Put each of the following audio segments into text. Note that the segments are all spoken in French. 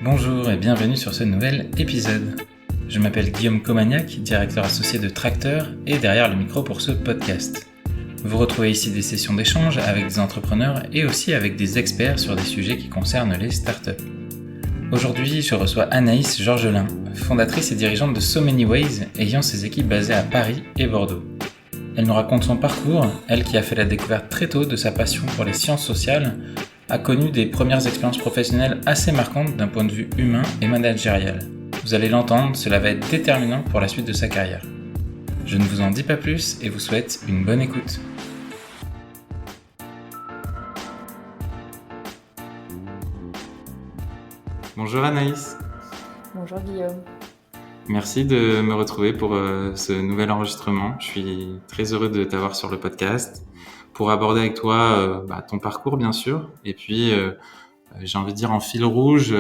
Bonjour et bienvenue sur ce nouvel épisode. Je m'appelle Guillaume Comagnac, directeur associé de Tracteur et derrière le micro pour ce podcast. Vous retrouvez ici des sessions d'échange avec des entrepreneurs et aussi avec des experts sur des sujets qui concernent les startups. Aujourd'hui, je reçois Anaïs Georgelin, fondatrice et dirigeante de So Many Ways, ayant ses équipes basées à Paris et Bordeaux. Elle nous raconte son parcours, elle qui a fait la découverte très tôt de sa passion pour les sciences sociales, a connu des premières expériences professionnelles assez marquantes d'un point de vue humain et managérial. Vous allez l'entendre, cela va être déterminant pour la suite de sa carrière. Je ne vous en dis pas plus et vous souhaite une bonne écoute. Bonjour Anaïs. Bonjour Guillaume. Merci de me retrouver pour ce nouvel enregistrement. Je suis très heureux de t'avoir sur le podcast pour aborder avec toi ton parcours bien sûr et puis j'ai envie de dire en fil rouge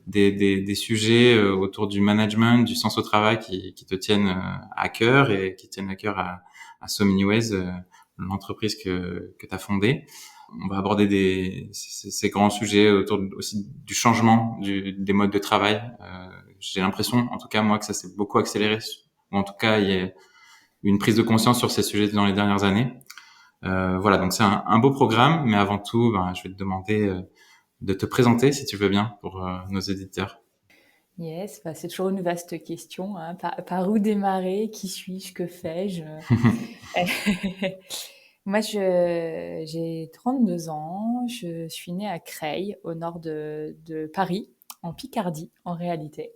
des sujets autour du management, du sens au travail qui te tiennent à cœur et qui tiennent à cœur à So Many Ways, l'entreprise que tu as fondée. On va aborder ces grands sujets autour aussi du changement des modes de travail. J'ai l'impression, en tout cas moi, que ça s'est beaucoup accéléré, ou en tout cas il y a une prise de conscience sur ces sujets dans les dernières années. Voilà, donc c'est un beau programme, mais avant tout, je vais te demander de te présenter, si tu veux bien, pour nos éditeurs. Yes, c'est toujours une vaste question, hein. Par où démarrer? Qui suis-je? Que fais-je? Moi, j'ai 32 ans. Je suis née à Creil, au nord de Paris, en Picardie, en réalité.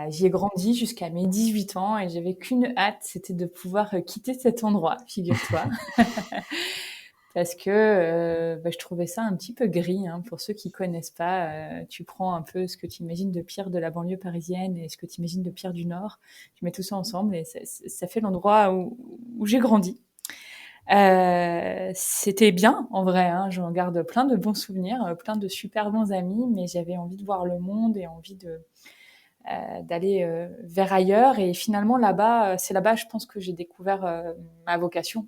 J'y ai grandi jusqu'à mes 18 ans et j'avais qu'une hâte, c'était de pouvoir quitter cet endroit, figure-toi. Parce que je trouvais ça un petit peu gris, hein. Pour ceux qui connaissent pas, tu prends un peu ce que tu imagines de pire de la banlieue parisienne et ce que tu imagines de pire du Nord, tu mets tout ça ensemble et ça fait l'endroit où j'ai grandi. C'était bien en vrai, hein. J'en garde plein de bons souvenirs, plein de super bons amis, mais j'avais envie de voir le monde et envie d'aller vers ailleurs. Et finalement là-bas, c'est là-bas, je pense que j'ai découvert ma vocation.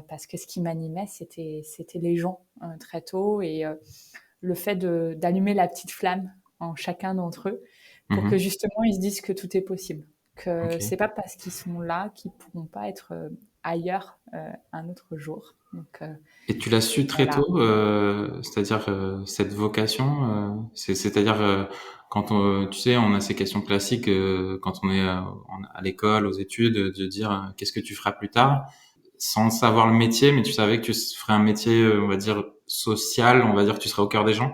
Parce que ce qui m'animait, c'était les gens très tôt et le fait d'allumer la petite flamme en chacun d'entre eux pour que justement ils se disent que tout est possible, que c'est pas parce qu'ils sont là qu'ils pourront pas être ailleurs un autre jour. Donc, Et tu l'as su très voilà. tôt, c'est-à-dire cette vocation, c'est-à-dire quand tu sais, on a ces questions classiques quand on est à l'école, aux études, de dire qu'est-ce que tu feras plus tard, sans savoir le métier, mais tu savais que tu ferais un métier, on va dire social, on va dire que tu serais au cœur des gens.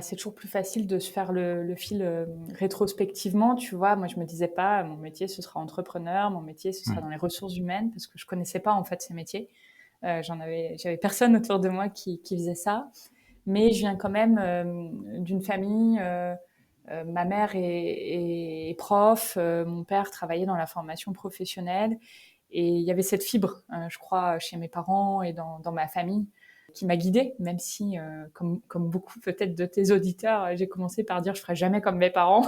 C'est toujours plus facile de se faire le fil rétrospectivement, tu vois. Moi, je me disais pas, mon métier, ce sera entrepreneur, mon métier, ce sera Ouais. dans les ressources humaines, parce que je connaissais pas, en fait, ces métiers. J'avais personne autour de moi qui faisait ça. Mais je viens quand même d'une famille, ma mère est prof, mon père travaillait dans la formation professionnelle. Et il y avait cette fibre, je crois, chez mes parents et dans ma famille, qui m'a guidée, même si, comme beaucoup peut-être de tes auditeurs, j'ai commencé par dire je ferai jamais comme mes parents.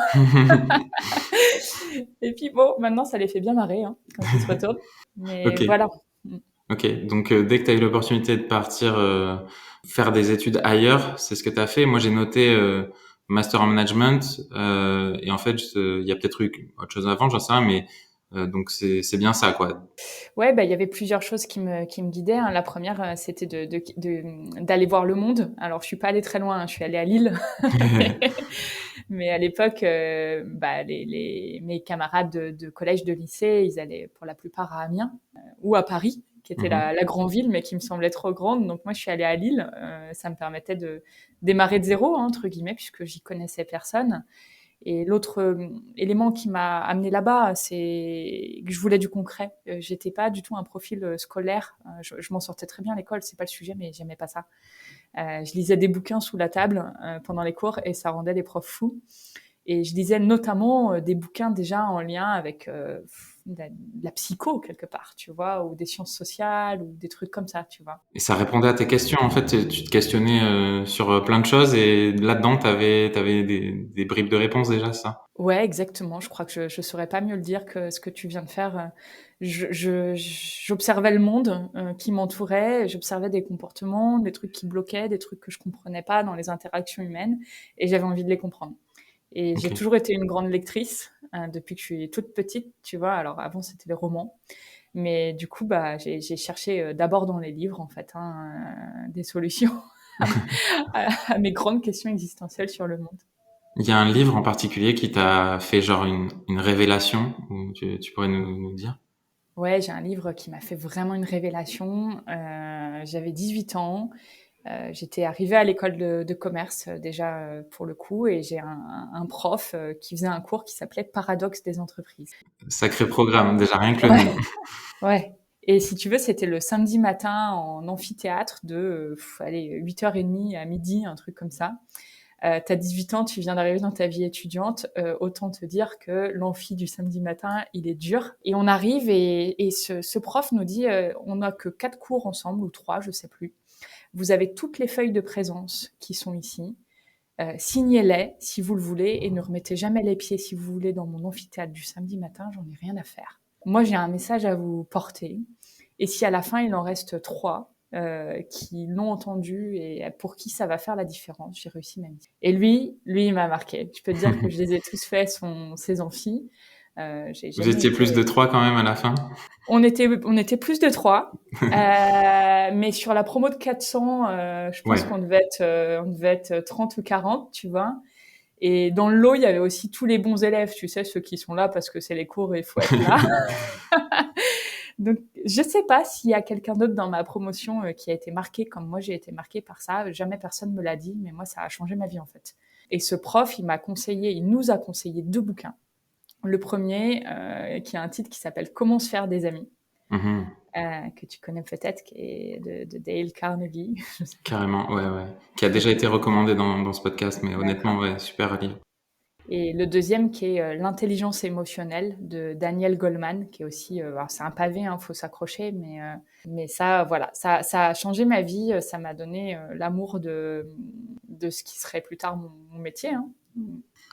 Et puis bon, maintenant ça les fait bien marrer hein, quand ils se retournent. Mais Ok. voilà. Ok, donc dès que tu as eu l'opportunité de partir faire des études ailleurs, c'est ce que tu as fait. Moi, j'ai noté master en management et en fait, il y a peut-être eu autre chose avant, j'en sais rien, mais donc c'est bien ça, quoi. Ouais, il y avait plusieurs choses qui me guidaient, hein. La première, c'était d'aller voir le monde. Alors, je suis pas allée très loin, hein, je suis allée à Lille. Mais à l'époque, mes camarades de collège, de lycée, ils allaient pour la plupart à Amiens ou à Paris, qui était Mhm. la grande ville, mais qui me semblait trop grande. Donc moi, je suis allée à Lille. Ça me permettait de démarrer de zéro, hein, entre guillemets, puisque j'y connaissais personne. Et l'autre élément qui m'a amené là-bas, c'est que je voulais du concret. J'étais pas du tout un profil scolaire. Je m'en sortais très bien à l'école, c'est pas le sujet, mais j'aimais pas ça. Je lisais des bouquins sous la table pendant les cours et ça rendait les profs fous. Et je lisais notamment des bouquins déjà en lien avec de la psycho quelque part, tu vois, ou des sciences sociales ou des trucs comme ça, tu vois. Et ça répondait à tes questions. En fait, tu te questionnais sur plein de choses et là-dedans, t'avais des bribes de réponses déjà, ça. Ouais, exactement. Je crois que je saurais pas mieux le dire que ce que tu viens de faire. J'observais le monde, qui m'entourait, j'observais des comportements, des trucs qui bloquaient, des trucs que je comprenais pas dans les interactions humaines et j'avais envie de les comprendre. Et j'ai OK. toujours été une grande lectrice, depuis que je suis toute petite, tu vois? Alors avant, c'était les romans, mais du coup, bah, j'ai cherché, d'abord dans les livres, en fait, des solutions à mes grandes questions existentielles sur le monde. Il y a un livre en particulier qui t'a fait genre une révélation ou tu pourrais nous dire? Ouais, j'ai un livre qui m'a fait vraiment une révélation. J'avais 18 ans, j'étais arrivée à l'école de commerce, déjà, pour le coup et j'ai un prof, qui faisait un cours qui s'appelait «Paradoxe des entreprises». Sacré programme, déjà rien que le nom. Ouais, ouais et si tu veux, c'était le samedi matin en amphithéâtre de, allez, 8h30 à midi, un truc comme ça. Tu as 18 ans, tu viens d'arriver dans ta vie étudiante, autant te dire que l'amphi du samedi matin, il est dur. Et on arrive et ce prof nous dit, on n'a que 4 cours ensemble ou 3, je sais plus. Vous avez toutes les feuilles de présence qui sont ici. Signez-les si vous le voulez et ne remettez jamais les pieds si vous voulez dans mon amphithéâtre du samedi matin, j'en ai rien à faire. Moi, j'ai un message à vous porter. Et si à la fin, il en reste 3 qui l'ont entendu et pour qui ça va faire la différence, j'ai réussi ma mission. Et lui, il m'a marqué. Je peux te dire que je les ai tous faits, ses amphis. J'ai Vous jamais étiez plus de été. 3 quand même à la fin? On était plus de 3. Mais sur la promo de 400, je Ouais. pense qu'on devait être 30 ou 40, tu vois. Et dans le lot, il y avait aussi tous les bons élèves, tu sais, ceux qui sont là parce que c'est les cours et il faut être là. Donc, je sais pas s'il y a quelqu'un d'autre dans ma promotion qui a été marqué comme moi j'ai été marquée par ça. Jamais personne me l'a dit, mais moi ça a changé ma vie en fait. Et ce prof, il nous a conseillé 2 bouquins. Le premier, qui a un titre qui s'appelle Comment se faire des amis, Mmh. que tu connais peut-être, qui est de Dale Carnegie. Je sais pas. Carrément, ouais, ouais. Qui a déjà été recommandé dans ce podcast, mais honnêtement, D'accord. ouais, super livre. Et le deuxième qui est L'intelligence émotionnelle de Daniel Goleman, qui est aussi, alors c'est un pavé, hein, faut s'accrocher, mais ça, voilà, ça a changé ma vie, ça m'a donné l'amour de ce qui serait plus tard mon métier. Hein.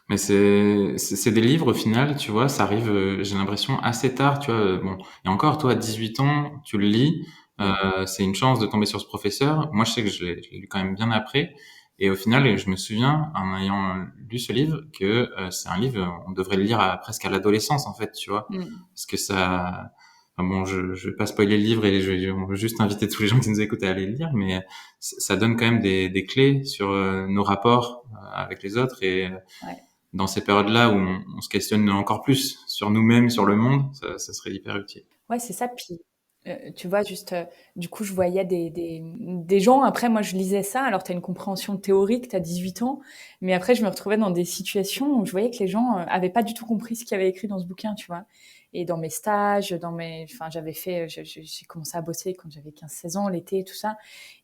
Mais c'est des livres au final, tu vois, ça arrive, j'ai l'impression assez tard, tu vois. Bon, et encore, toi, à 18 ans, tu le lis, Mm. c'est une chance de tomber sur ce professeur. Moi, je sais que je l'ai lu quand même bien après. Et au final, je me souviens, en ayant lu ce livre, que c'est un livre, on devrait le lire presque à l'adolescence, en fait, tu vois. Mm. Parce que ça... Enfin bon, je vais pas spoiler le livre et on veut juste inviter tous les gens qui nous écoutent à aller le lire, mais ça donne quand même des clés sur nos rapports avec les autres et Ouais. dans ces périodes-là où on se questionne encore plus sur nous-mêmes, sur le monde, ça serait hyper utile. Ouais, c'est ça. Puis, tu vois, juste, du coup, je voyais des gens. Après, moi, je lisais ça. Alors, tu as une compréhension théorique, tu as 18 ans. Mais après, je me retrouvais dans des situations où je voyais que les gens avaient pas du tout compris ce qu'il y avait écrit dans ce bouquin, tu vois. Et dans mes stages, enfin, j'ai commencé à bosser quand j'avais 15-16 ans, l'été, tout ça.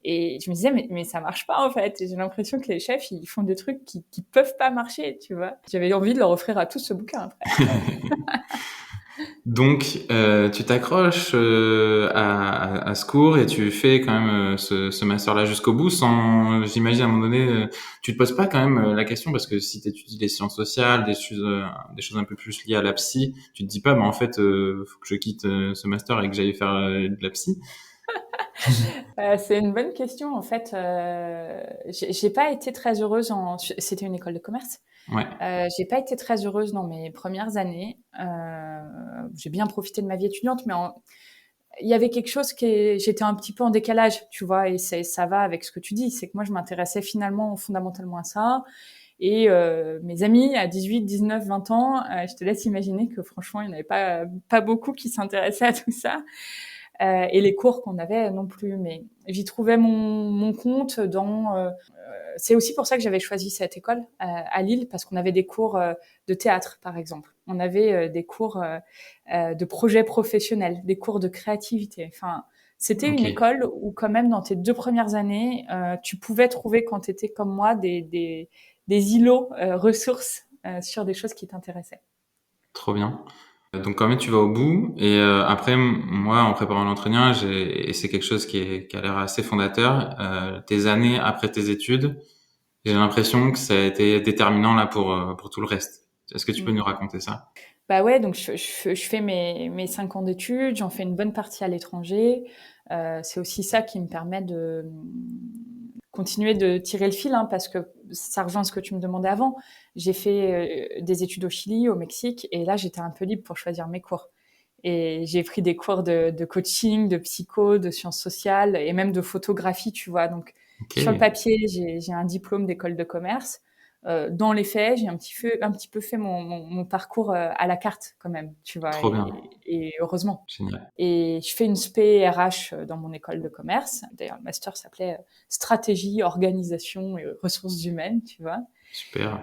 Et je me disais, mais ça marche pas, en fait. Et j'ai l'impression que les chefs, ils font des trucs qui peuvent pas marcher, tu vois. J'avais envie de leur offrir à tous ce bouquin, après. Donc, tu t'accroches à ce cours et tu fais quand même ce master-là jusqu'au bout sans, j'imagine à un moment donné, tu te poses pas quand même la question parce que si tu étudies les sciences sociales, des choses un peu plus liées à la psy, tu te dis pas, mais en fait, faut que je quitte ce master et que j'aille faire de la psy. C'est une bonne question. En fait, j'ai pas été très heureuse c'était une école de commerce. Ouais, J'ai pas été très heureuse dans mes premières années. J'ai bien profité de ma vie étudiante, mais il y avait quelque chose j'étais un petit peu en décalage, tu vois, et ça va avec ce que tu dis. C'est que moi, je m'intéressais finalement fondamentalement à ça. Et mes amis à 18, 19, 20 ans, je te laisse imaginer que franchement, il n'y en avait pas beaucoup qui s'intéressaient à tout ça. Et les cours qu'on avait non plus. Mais j'y trouvais mon compte dans. C'est aussi pour ça que j'avais choisi cette école à Lille, parce qu'on avait des cours de théâtre, par exemple. On avait des cours de projets professionnels, des cours de créativité. Enfin, c'était une ok. école où quand même dans tes 2 premières années, tu pouvais trouver, quand tu étais comme moi, des îlots ressources sur des choses qui t'intéressaient. Trop bien. Donc quand même tu vas au bout et après moi en préparant l'entretien et c'est quelque chose qui a l'air assez fondateur, tes années après tes études, j'ai l'impression que ça a été déterminant là pour tout le reste. Est-ce que tu peux Mm. nous raconter ça? Bah ouais, donc je fais mes 5 ans d'études, j'en fais une bonne partie à l'étranger. C'est aussi ça qui me permet de continuer de tirer le fil, hein, parce que ça rejoint ce que tu me demandais avant. J'ai fait des études au Chili, au Mexique, et là j'étais un peu libre pour choisir mes cours. Et j'ai pris des cours de coaching, de psycho, de sciences sociales et même de photographie, tu vois. Donc, Ok, sur le papier, j'ai un diplôme d'école de commerce. Dans les faits, j'ai un petit peu fait mon parcours à la carte quand même, tu vois, trop bien, et heureusement. génial, Et je fais une spé RH dans mon école de commerce. D'ailleurs, le master s'appelait stratégie, organisation et ressources humaines, tu vois. super.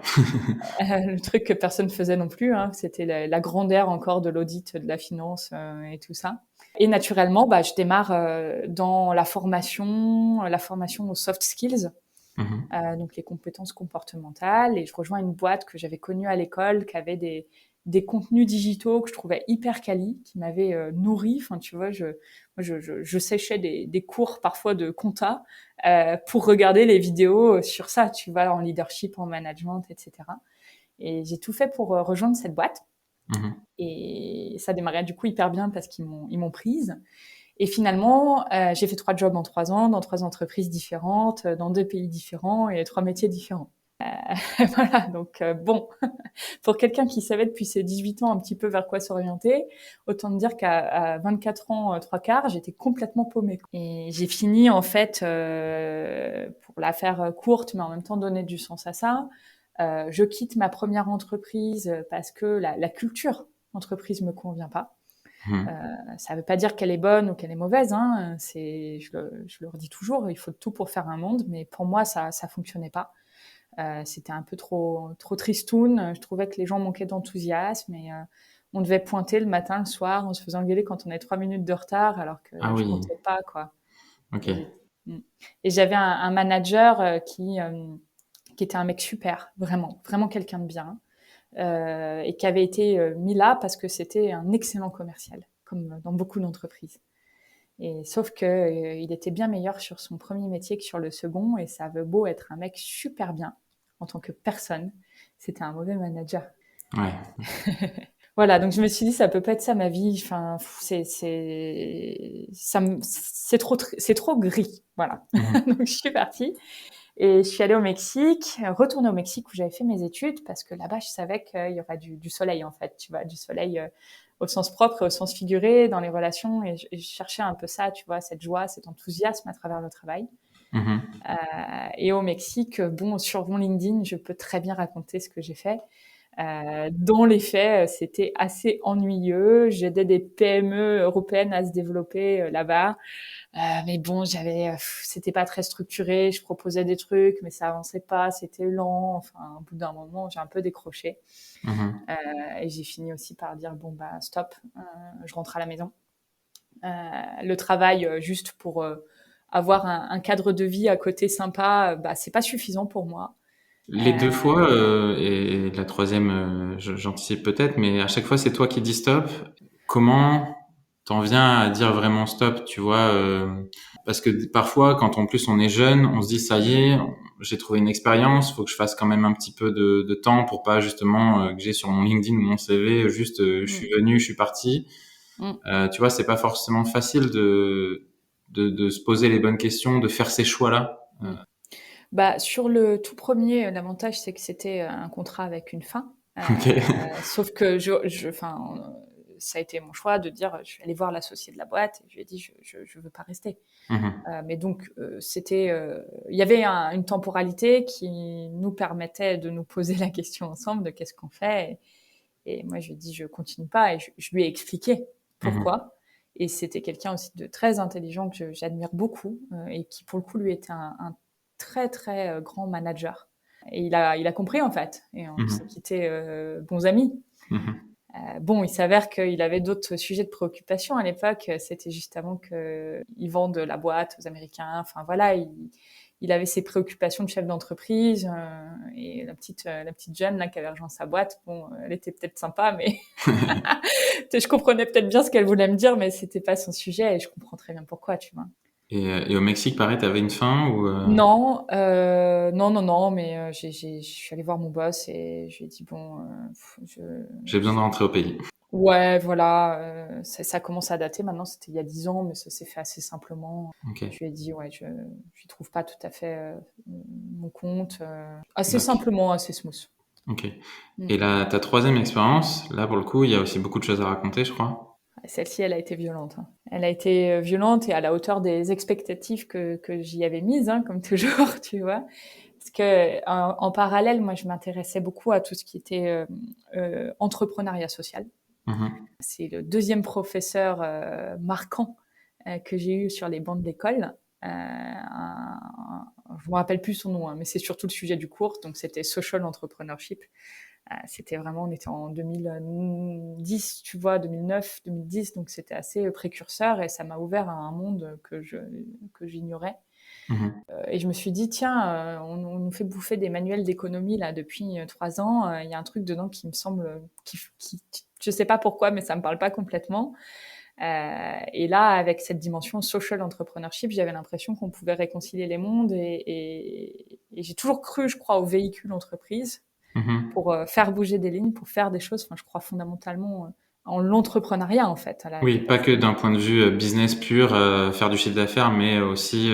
Le truc que personne faisait non plus, hein, c'était la grande ère encore de l'audit, de la finance et tout ça. Et naturellement, bah, je démarre dans la formation aux soft skills, Mhm. donc les compétences comportementales. Et je rejoins une boîte que j'avais connue à l'école, qui avait des contenus digitaux que je trouvais hyper quali, qui m'avaient nourri. Enfin, tu vois, je séchais des cours parfois de compta pour regarder les vidéos sur ça, tu vois, en leadership, en management, etc. Et j'ai tout fait pour rejoindre cette boîte. Mhm. Et ça démarrait du coup hyper bien parce ils m'ont prise. Et finalement, j'ai fait 3 jobs en 3 ans, dans 3 entreprises différentes, dans 2 pays différents et 3 métiers différents. Voilà, donc bon, pour quelqu'un qui savait depuis ses 18 ans un petit peu vers quoi s'orienter, autant te dire qu'à 24 ans, 3/4, j'étais complètement paumée. Et j'ai fini en fait, pour la faire courte, mais en même temps donner du sens à ça, je quitte ma première entreprise parce que la culture entreprise me convient pas. Mhm. Ça veut pas dire qu'elle est bonne ou qu'elle est mauvaise, hein. Je le redis toujours, il faut tout pour faire un monde, mais pour moi ça fonctionnait pas. C'était un peu trop tristoun. Je trouvais que les gens manquaient d'enthousiasme et on devait pointer le matin, le soir, on se faisait engueuler quand on avait 3 minutes de retard, alors que Ah je oui, comptais pas, quoi. ok. Et, mm. Et j'avais un manager qui était un mec super, vraiment, vraiment quelqu'un de bien, et qui avait été mis là parce que c'était un excellent commercial, comme dans beaucoup d'entreprises. Et sauf que il était bien meilleur sur son premier métier que sur le second, et ça veut beau être un mec super bien en tant que personne, c'était un mauvais manager. Ouais. Voilà, donc je me suis dit ça peut pas être ça ma vie. Enfin, c'est trop gris. Voilà. Mhm. Donc je suis partie et je suis allée au Mexique, retournée au Mexique où j'avais fait mes études parce que là-bas je savais qu'il y aurait du soleil en fait, tu vois, du soleil au sens propre et au sens figuré dans les relations, et je cherchais un peu ça, tu vois, cette joie, cet enthousiasme à travers le travail. Mhm. Et au Mexique, bon, sur mon LinkedIn, je peux très bien raconter ce que j'ai fait. Dans les faits, c'était assez ennuyeux. J'aidais des PME européennes à se développer là-bas. Mais bon, c'était pas très structuré. Je proposais des trucs, mais ça avançait pas. C'était lent. Enfin, au bout d'un moment, j'ai un peu décroché. Mhm. Et j'ai fini aussi par dire bon bah stop, je rentre à la maison. Le travail juste pour avoir un cadre de vie à côté sympa, bah c'est pas suffisant pour moi. Les deux Euh, fois, et la troisième, j'anticipe peut-être, mais à chaque fois, c'est toi qui dis stop. Comment t'en viens à dire vraiment stop, tu vois, parce que parfois, quand en plus on est jeune, on se dit ça y est, j'ai trouvé une expérience, faut que je fasse quand même un petit peu de temps pour pas justement que j'ai sur mon LinkedIn ou mon CV juste je mm, suis venu, je suis parti. mm, Tu vois, c'est pas forcément facile de se poser les bonnes questions, de faire ces choix-là. mm. Bah, sur le tout premier, l'avantage, c'est que c'était un contrat avec une fin. Ok. Sauf que enfin, ça a été mon choix de dire, je suis allée voir l'associé de la boîte et je lui ai dit, je veux pas rester. Mhm. Mais donc, il y avait une temporalité qui nous permettait de nous poser la question ensemble de qu'est-ce qu'on fait. Et moi, je lui ai dit, je continue pas, et je lui ai expliqué Mhm. pourquoi. Et c'était quelqu'un aussi de très intelligent que j'admire beaucoup et qui, pour le coup, lui était un très, très grand manager. Et il a compris, en fait. Et on s'est Mhm. quittés bons amis. Mhm. Bon, il s'avère qu'il avait d'autres sujets de préoccupation à l'époque. C'était juste avant qu'il vende la boîte aux Américains. Enfin, voilà, il avait ses préoccupations de chef d'entreprise. Et la petite jeune là qui avait rejoint sa boîte, bon, elle était peut-être sympa, mais je comprenais peut-être bien ce qu'elle voulait me dire, mais c'était pas son sujet, et je comprends très bien pourquoi, tu vois. Et au Mexique, pareil, t'avais une fin ou Non, non, mais je suis allée voir mon boss et je lui ai dit bon, j'ai besoin de rentrer au pays. ouais, voilà, ça commence à dater maintenant. C'était il y a 10 ans, mais ça s'est fait assez simplement. Ok. Je lui ai dit ouais, je trouve pas tout à fait mon compte, assez D'accord. simplement, assez smooth. Ok. Mm. Et là, ta troisième expérience, là pour le coup, il y a aussi beaucoup de choses à raconter, je crois. Celle-ci, elle a été violente, hein. Elle a été violente et à la hauteur des expectatives que j'y avais mises, hein, comme toujours, tu vois. Parce que en parallèle, moi, je m'intéressais beaucoup à tout ce qui était entrepreneuriat social. Mhm. C'est le deuxième professeur marquant que j'ai eu sur les bancs de l'école. Je me rappelle plus son nom, hein, mais c'est surtout le sujet du cours. Donc, c'était social entrepreneurship. C'était vraiment, on était en 2010, tu vois, 2009, 2010, donc c'était assez précurseur et ça m'a ouvert à un monde que j'ignorais. Mhm. Et je me suis dit, tiens, on nous fait bouffer des manuels d'économie là depuis 3 ans. Il y a un truc dedans qui me semble, je sais pas pourquoi, mais ça me parle pas complètement. Et là, avec cette dimension social entrepreneurship, j'avais l'impression qu'on pouvait réconcilier les mondes et j'ai toujours cru, je crois, au véhicule entreprise Mhm. pour faire bouger des lignes, pour faire des choses. Enfin, je crois fondamentalement en l'entrepreneuriat en fait, à la Oui, pas que capacité. d'un point de vue business pur, faire du chiffre d'affaires, mais aussi,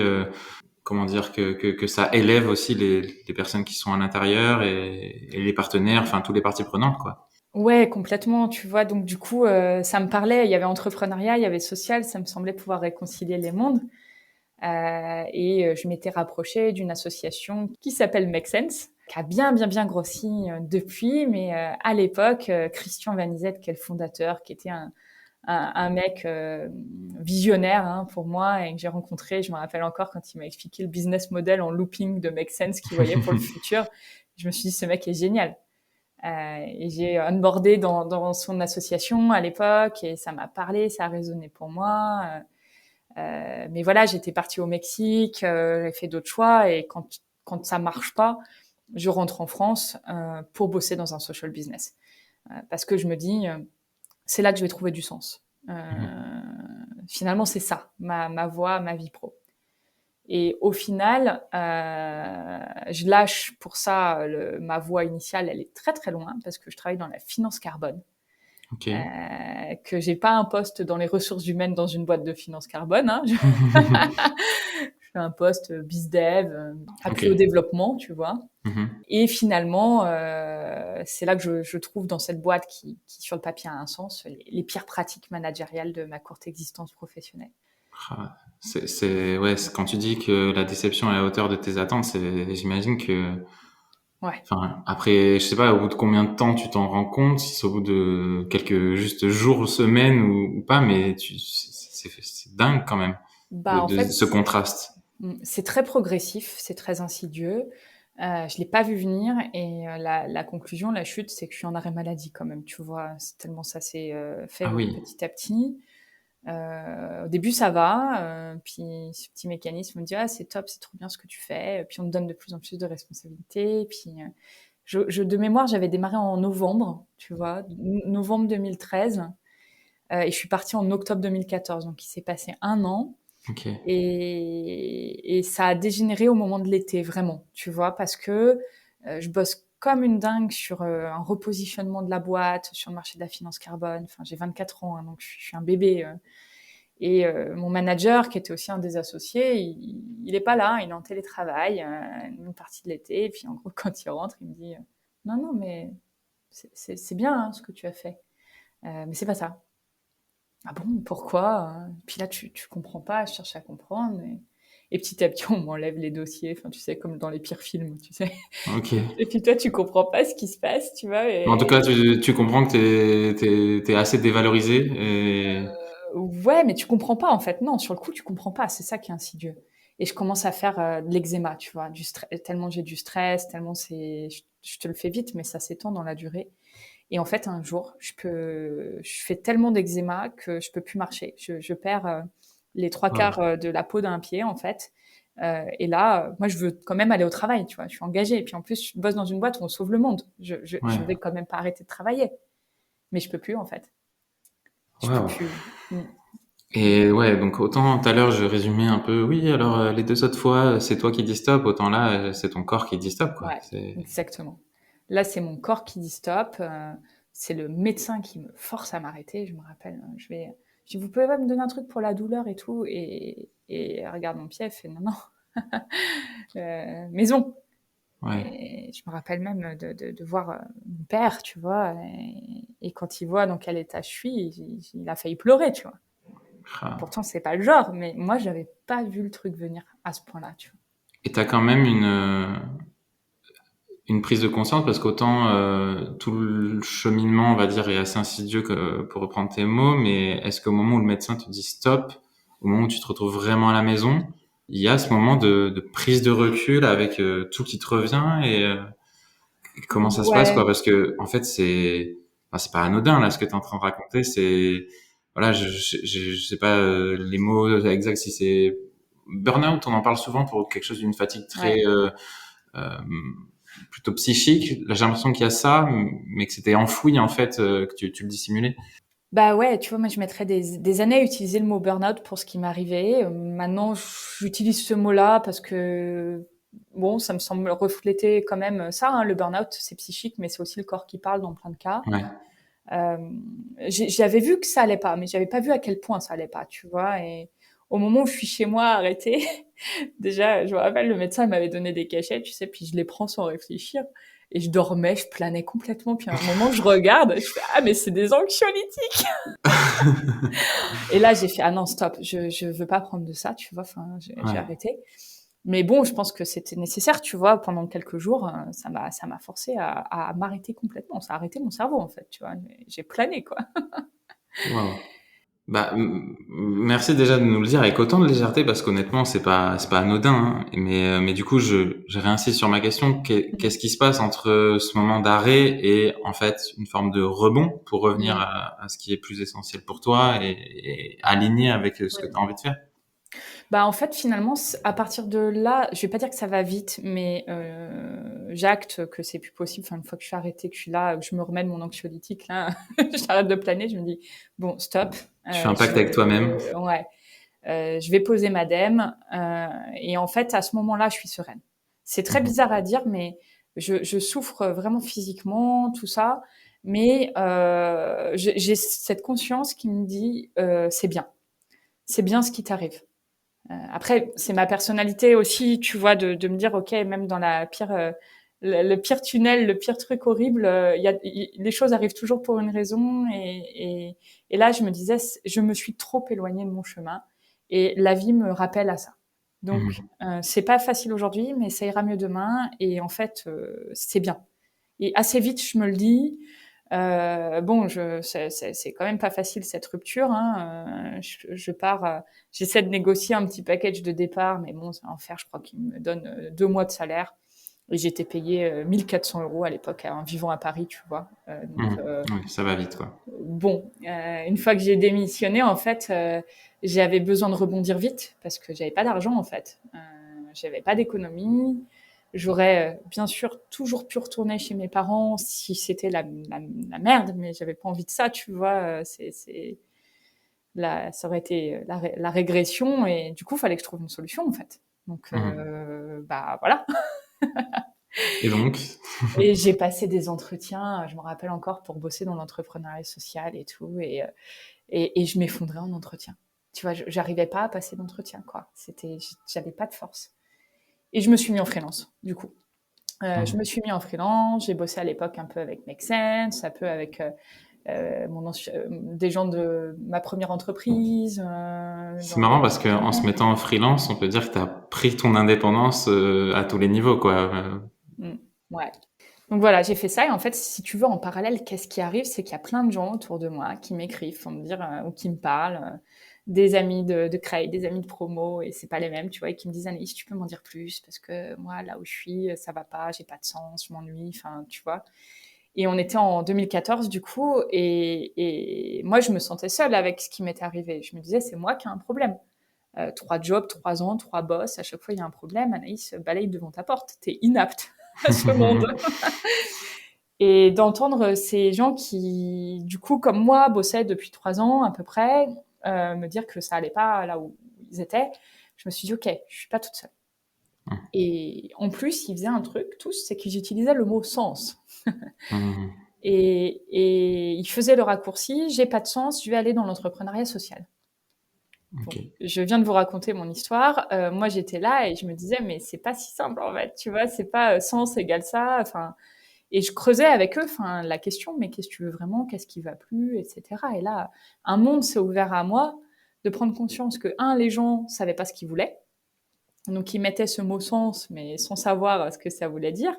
comment dire, que ça élève aussi les personnes qui sont à l'intérieur et les partenaires, enfin, tous les parties prenantes, quoi. Ouais, complètement, tu vois. Donc du coup, ça me parlait. Il y avait entrepreneuriat, il y avait social. Ça me semblait pouvoir réconcilier les mondes. Et je m'étais rapprochée d'une association qui s'appelle Make Sense, qui a bien grossi depuis. Mais à l'époque, Christian Vanizet, qui est le fondateur, qui était un mec visionnaire hein, pour moi et que j'ai rencontré. Je me rappelle encore quand il m'a expliqué le business model en looping de Make Sense qu'il voyait pour le futur. Je me suis dit, ce mec est génial. Et j'ai onboardé dans son association à l'époque et ça m'a parlé, ça a résonné pour moi. Mais voilà, j'étais partie au Mexique, j'ai fait d'autres choix et quand ça marche pas, je rentre en France pour bosser dans un social business. Parce que je me dis, c'est là que je vais trouver du sens. Finalement, c'est ça, ma voie, ma vie pro. Et au final, je lâche pour ça ma voie initiale, elle est très loin parce que je travaille dans la finance carbone, Ok. que j'ai pas un poste dans les ressources humaines dans une boîte de finance carbone. Hein. Je fais un poste bizdev, Ok. appui au développement, tu vois. Mhm. Et finalement, c'est là que je trouve dans cette boîte qui sur le papier a un sens, les pires pratiques managériales de ma courte existence professionnelle. Ah, ouais, quand tu dis que la déception est à la hauteur de tes attentes, j'imagine que, Ouais. enfin, après, je sais pas, au bout de combien de temps tu t'en rends compte, si c'est au bout de quelques juste jours, semaines ou pas, mais c'est dingue quand même Bah en de fait, ce contraste. c'est très progressif, c'est très insidieux. Je l'ai pas vu venir et la conclusion, la chute, c'est que je suis en arrêt maladie quand même, tu vois? C'est tellement ça s'est fait Ah oui. petit à petit. Au début, ça va, puis ce petit mécanisme me dit ah c'est top, c'est trop bien ce que tu fais. Puis on me donne de plus en plus de responsabilités. Puis de mémoire, j'avais démarré en novembre, tu vois, novembre 2013, et je suis partie en octobre 2014. Donc il s'est passé un an. Ok. Et ça a dégénéré au moment de l'été, vraiment, tu vois, parce que je bosse comme une dingue sur un repositionnement de la boîte, sur le marché de la finance carbone. Enfin, j'ai 24 ans, hein, donc je suis un bébé. Et mon manager, qui était aussi un des associés, il est pas là, il est en télétravail une partie de l'été. Et puis en gros, quand il rentre, il me dit non, mais c'est bien hein, ce que tu as fait, mais c'est pas ça. Ah bon, pourquoi? Puis là, tu comprends pas, je cherche à comprendre et petit à petit, on m'enlève les dossiers, enfin, tu sais, comme dans les pires films, tu sais? Ok. Et puis toi, tu comprends pas ce qui se passe, tu vois? Mais en tout cas, tu comprends que t'es assez dévalorisé et Ouais, mais tu comprends pas, en fait. Non, sur le coup, tu comprends pas, c'est ça qui est insidieux et je commence à faire, de l'eczéma, tu vois? Du stress, tellement j'ai du stress, tellement c'est je te le fais vite, mais ça s'étend dans la durée et en fait, un jour, je fais tellement d'eczéma que je peux plus marcher. Je perds les trois wow. quarts de la peau d'un pied, en fait. Et là, moi, je veux quand même aller au travail, tu vois. Je suis engagée. Et puis en plus, je bosse dans une boîte où on sauve le monde. Je Ouais. vais quand même pas arrêter de travailler. Mais je peux plus, en fait. Je peux Wow. plus. Mm. Et ouais, donc autant tout à l'heure je résumais un peu, oui, alors les 2 autres fois, c'est toi qui dis stop, autant là, c'est ton corps qui dit stop, quoi. Ouais, C'est exactement. Là, c'est mon corps qui dit stop. C'est le médecin qui me force à m'arrêter. Je me rappelle, je dis, vous pouvez pas me donner un truc pour la douleur et tout. Et elle regarde mon pied, elle fait, non, non, maison. ouais, Et je me rappelle même de voir mon père, tu vois. Et quand il voit dans quel état je suis, il a failli pleurer, tu vois. ah. Pourtant, c'est pas le genre, mais moi, j'avais pas vu le truc venir à ce point-là, tu vois. Et tu quand même une prise de conscience parce qu'autant tout le cheminement, on va dire, est assez insidieux que, pour reprendre tes mots, mais est-ce qu'au moment où le médecin te dit stop, au moment où tu te retrouves vraiment à la maison, il y a ce moment de prise de recul avec tout qui te revient et comment ça se passe, Ouais, quoi? Parce que en fait, enfin, c'est pas anodin là ce que tu es en train de raconter, c'est voilà, je sais pas les mots exacts si c'est burn-out, on en parle souvent pour quelque chose d'une fatigue ouais. très euh, plutôt psychique. Là, j'ai l'impression qu'il y a ça, mais que c'était enfoui en fait, que tu le dissimulais. Bah ouais, tu vois, moi je mettrais des années à utiliser le mot burn-out pour ce qui m'arrivait. Maintenant, j'utilise ce mot-là parce que, bon, ça me semble refléter quand même ça, hein, le burn-out, c'est psychique, mais c'est aussi le corps qui parle dans plein de cas. Ouais. Euh, j'avais vu que ça allait pas, mais j'avais pas vu à quel point ça allait pas, tu vois. Et au moment où je suis chez moi arrêtée, déjà, je me rappelle, le médecin m'avait donné des cachets, tu sais, puis je les prends sans réfléchir. Et je dormais, je planais complètement. Puis à un moment, je regarde, je fais, ah, mais c'est des anxiolytiques. Et là, j'ai fait, ah non, stop, je veux pas prendre de ça, tu vois. Enfin, j'ai Ouais. arrêté. Mais bon, je pense que c'était nécessaire, tu vois. Pendant quelques jours, ça m'a forcé à m'arrêter complètement. Ça a arrêté mon cerveau, en fait, tu vois. J'ai plané, quoi. Waouh. Bah, merci déjà de nous le dire avec autant de légèreté parce qu'honnêtement, c'est pas anodin, hein. Mais du coup, je réinsiste sur ma question. Qu'est-ce qui se passe entre ce moment d'arrêt et en fait une forme de rebond pour revenir Mm. à ce qui est plus essentiel pour toi et aligné avec ce que tu as envie de faire? Bah, en fait, finalement, à partir de là, je vais pas dire que ça va vite, mais j'acte que c'est plus possible. Enfin, une fois que je suis arrêtée, que je suis là, que je me remets de mon anxiolytique, là, j'arrête de planer, je me dis, bon, stop, Tu fais un je pacte avec toi-même. ouais, je vais poser madème. Et en fait, à ce moment-là, je suis sereine. C'est très Mhm. bizarre à dire, mais je souffre vraiment physiquement, tout ça. Mais j'ai cette conscience qui me dit, c'est bien. C'est bien ce qui t'arrive. Après, c'est ma personnalité aussi, tu vois, de me dire, ok, même dans la pire, le pire tunnel, le pire truc horrible, les choses arrivent toujours pour une raison. Et là, je me disais, je me suis trop éloignée de mon chemin, et la vie me rappelle à ça. Donc, Mhm. c'est pas facile aujourd'hui, mais ça ira mieux demain. Et en fait, c'est bien. Et assez vite, je me le dis. Bon, c'est quand même pas facile cette rupture. Hein. Je pars, j'essaie de négocier un petit package de départ, mais bon, c'est un enfer. Je crois qu'il me donne 2 mois de salaire. Et j'étais payé 1400 euros à l'époque en vivant à Paris, tu vois. Donc, Mhm. Ouais, ça va vite, quoi. bon, une fois que j'ai démissionné, en fait, j'avais besoin de rebondir vite parce que j'avais pas d'argent, en fait. J'avais pas d'économie. J'aurais bien sûr toujours pu retourner chez mes parents si c'était la merde, mais j'avais pas envie de ça, tu vois. Ça aurait été la régression et du coup, il fallait que je trouve une solution, en fait. Donc, Mhm. bah voilà. Et donc, Et j'ai passé des entretiens, je me rappelle encore, pour bosser dans l'entrepreneuriat social et tout. Et je m'effondrais en entretien. Tu vois, j'arrivais pas à passer d'entretien, quoi. J'avais pas de force. Et je me suis mis en freelance, du coup. Je mhm. me suis mis en freelance. J'ai bossé à l'époque un peu avec Make Sense, un peu avec des gens de ma première entreprise, C'est dans les marrant parce qu'en se ressources. mettant en freelance, on peut dire que tu as pris ton indépendance à tous les niveaux, quoi. Mm. Ouais. Donc voilà, j'ai fait ça. Et en fait, si tu veux, en parallèle, qu'est-ce qui arrive, c'est qu'il y a plein de gens autour de moi qui m'écrivent pour me dire, ou qui me parlent, des amis de Cray, des amis de promo, et c'est pas les mêmes, tu vois, et qui me disent, Anaïs, tu peux m'en dire plus, parce que moi, là où je suis, ça va pas, j'ai pas de sens, je m'ennuie, enfin, tu vois. Et on était en 2014, du coup, et moi, je me sentais seule avec ce qui m'était arrivé. Je me disais, c'est moi qui ai un problème. 3 jobs, 3 ans, 3 boss, à chaque fois, il y a un problème. Anaïs, balaye devant ta porte. T'es inapte à ce monde. Et d'entendre ces gens qui, du coup, comme moi, bossaient depuis 3 ans à peu près, me dire que ça allait pas là où ils étaient, je me suis dit, OK, je suis pas toute seule. Mmh. Et en plus, ils faisaient un truc, tous, c'est qu'ils utilisaient le mot sens. Mmh. Et ils faisaient le raccourci, j'ai pas de sens, je vais aller dans l'entrepreneuriat social. Donc, OK. je viens de vous raconter mon histoire. Moi, j'étais là et je me disais, mais c'est pas si simple en fait, tu vois, c'est pas sens égale ça. Enfin, et je creusais avec eux, enfin, la question, mais qu'est-ce que tu veux vraiment, qu'est-ce qui va plus, etc. Et là, un monde s'est ouvert à moi de prendre conscience que les gens savaient pas ce qu'ils voulaient, donc ils mettaient ce mot sens, mais sans savoir ce que ça voulait dire.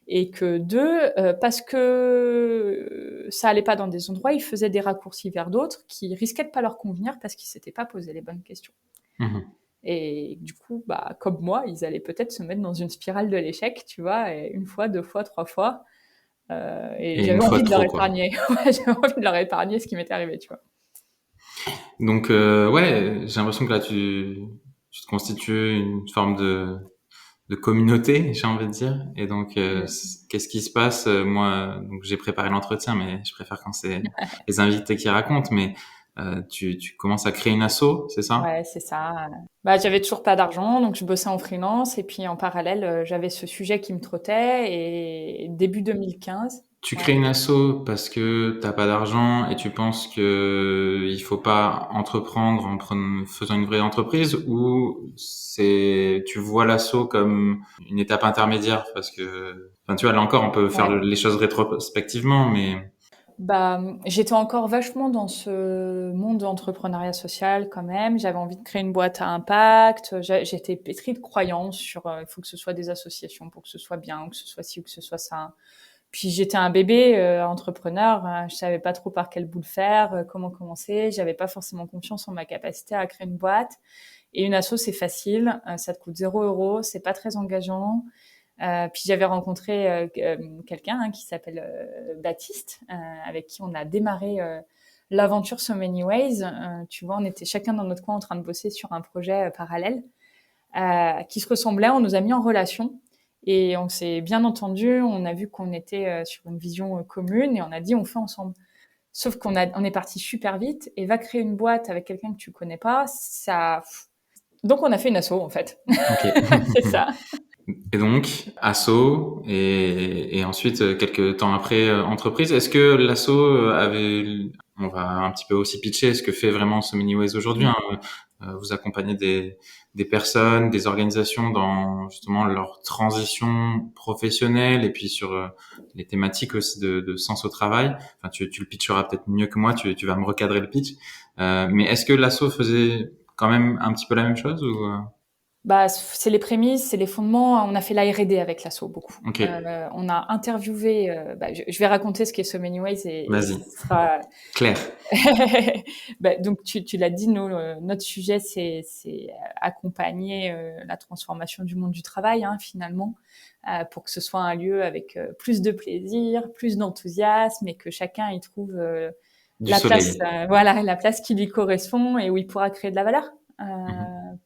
Et que deux, parce que ça allait pas dans des endroits, ils faisaient des raccourcis vers d'autres qui risquaient de pas leur convenir parce qu'ils s'étaient pas posé les bonnes questions. Mmh. Et du coup, comme moi, ils allaient peut-être se mettre dans une spirale de l'échec, tu vois, et une fois, deux fois, trois fois. Et Et j'avais une fois envie de leur trop, quoi. épargner. Ouais, j'avais envie de leur épargner ce qui m'était arrivé, tu vois. Donc, ouais, j'ai l'impression que là, tu te constitues une forme de communauté, j'ai envie de dire. Et donc, qu'est-ce qui se passe? Moi, donc j'ai préparé l'entretien, mais je préfère quand c'est les invités qui racontent. Mais tu commences à créer une asso, c'est ça? Ouais, c'est ça. J'avais toujours pas d'argent, donc je bossais en freelance. Et puis en parallèle, j'avais ce sujet qui me trottait. Et début 2015, Tu ouais. crées une asso parce que t'as pas d'argent et tu penses que il faut pas entreprendre faisant une vraie entreprise, ou tu vois l'asso comme une étape intermédiaire parce que, enfin, tu vois, là encore, on peut faire Ouais. les choses rétrospectivement, mais J'étais encore vachement dans ce monde d'entrepreneuriat social quand même. J'avais envie de créer une boîte à impact. J'étais pétrie de croyances sur il faut que ce soit des associations pour que ce soit bien, ou que ce soit ci ou que ce soit ça. Puis j'étais un bébé entrepreneur. Je savais pas trop par quel bout le faire, comment commencer. J'avais pas forcément confiance en ma capacité à créer une boîte. Et une asso, c'est facile. Ça te coûte 0 €. C'est pas très engageant. Puis j'avais rencontré quelqu'un qui s'appelle Baptiste, avec qui on a démarré l'aventure So Many Ways. Tu vois, on était chacun dans notre coin en train de bosser sur un projet parallèle qui se ressemblait. On nous a mis en relation et on s'est bien entendu. On a vu qu'on était sur une vision commune et on a dit on fait ensemble. Sauf on est parti super vite et va créer une boîte avec quelqu'un que tu connais pas, ça. Donc on a fait une asso en fait. ok. C'est ça. Et donc, asso, et ensuite, quelques temps après, entreprise. Est-ce que l'asso on va un petit peu aussi pitcher ce que fait vraiment So Many Ways aujourd'hui, hein. Vous accompagnez des personnes, des organisations dans justement leur transition professionnelle et puis sur les thématiques aussi de sens au travail. Enfin, tu le pitcheras peut-être mieux que moi, tu vas me recadrer le pitch. Mais est-ce que l'asso faisait quand même un petit peu la même chose ou? C'est les prémices, c'est les fondements. On a fait la R&D avec l'asso beaucoup. Ok, On a interviewé. Je vais raconter ce qu'est So Many Ways et vas-y, ce sera. Claire. Donc tu l'as dit, nous, notre sujet c'est accompagner la transformation du monde du travail finalement, pour que ce soit un lieu avec plus de plaisir, plus d'enthousiasme et que chacun y trouve Du la place, soleil. voilà, la place qui lui correspond et où il pourra créer de la valeur. Mhm.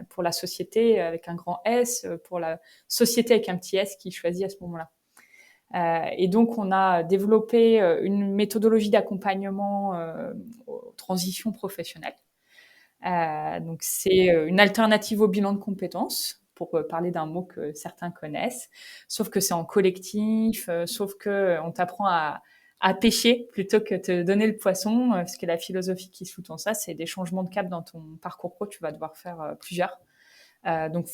Pour la société avec un grand S, pour la société avec un petit S qu'il choisit à ce moment-là. Et donc, on a développé une méthodologie d'accompagnement aux transitions professionnelles. Donc, c'est une alternative au bilan de compétences, pour parler d'un mot que certains connaissent, sauf que c'est en collectif, sauf que on t'apprend à pêcher plutôt que te donner le poisson, parce que la philosophie qui sous-tend ça, c'est des changements de cap dans ton parcours pro, tu vas devoir faire plusieurs. Donc,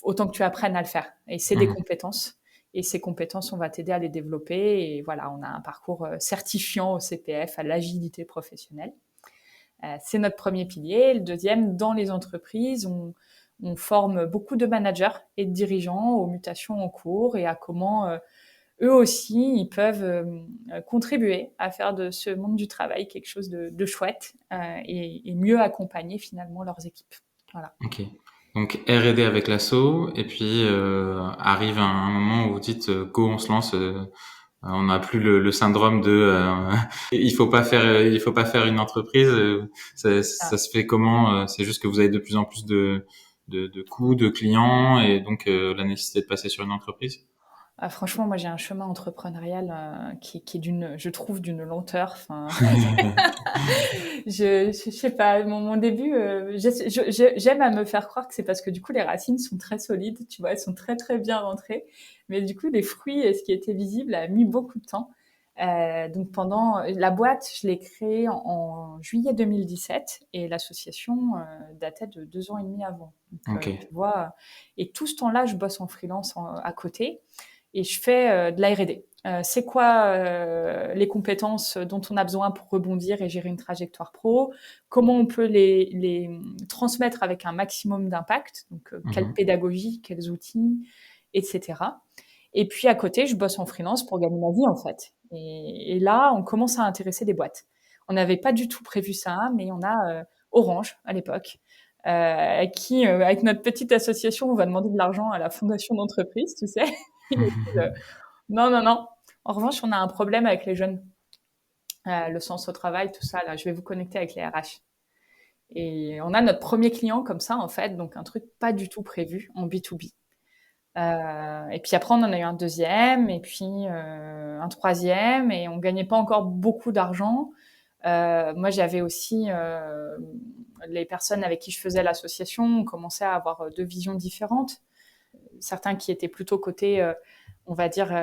autant que tu apprennes à le faire. Et c'est des Mhm. compétences. Et ces compétences, on va t'aider à les développer. Et voilà, on a un parcours certifiant au CPF, à l'agilité professionnelle. C'est notre premier pilier. Le deuxième, dans les entreprises, on forme beaucoup de managers et de dirigeants aux mutations en cours et à comment eux aussi, ils peuvent contribuer à faire de ce monde du travail quelque chose de chouette et mieux accompagner finalement leurs équipes. Voilà. Ok. Donc R&D avec l'asso, et puis arrive un moment où vous dites go, on se lance. On n'a plus le syndrome de il faut pas faire une entreprise. Ça Ah. se fait comment? C'est juste que vous avez de plus en plus de coûts, de clients, et donc la nécessité de passer sur une entreprise. Ah, franchement, moi, j'ai un chemin entrepreneurial qui est je trouve, d'une lenteur. Enfin, je sais pas, mon début, j'aime à me faire croire que c'est parce que du coup, les racines sont très solides, tu vois, elles sont très, très bien rentrées. Mais du coup, les fruits et ce qui était visible a mis beaucoup de temps. Donc pendant la boîte, je l'ai créée en juillet 2017 et l'association datait de 2 ans et demi avant. Donc Ok. tu vois, et tout ce temps-là, je bosse en freelance à côté et je fais de la R&D. C'est quoi les compétences dont on a besoin pour rebondir et gérer une trajectoire pro? Comment on peut les transmettre avec un maximum d'impact? Donc, quelle Mhm. pédagogie, quels outils, etc. Et puis à côté, je bosse en freelance pour gagner ma vie en fait. Et là, on commence à intéresser des boîtes. On n'avait pas du tout prévu ça, mais on a Orange à l'époque, qui, avec notre petite association, on va demander de l'argent à la fondation d'entreprise, tu sais. Ils nous disent, non, non, non. En revanche, on a un problème avec les jeunes. Le sens au travail, tout ça, là, je vais vous connecter avec les RH. Et on a notre premier client comme ça, en fait, donc un truc pas du tout prévu en B2B. Et puis après, on en a eu un deuxième, et puis un troisième, et on gagnait pas encore beaucoup d'argent. Moi, j'avais aussi les personnes avec qui je faisais l'association, on commençait à avoir deux visions différentes. Certains qui étaient plutôt côté, on va dire,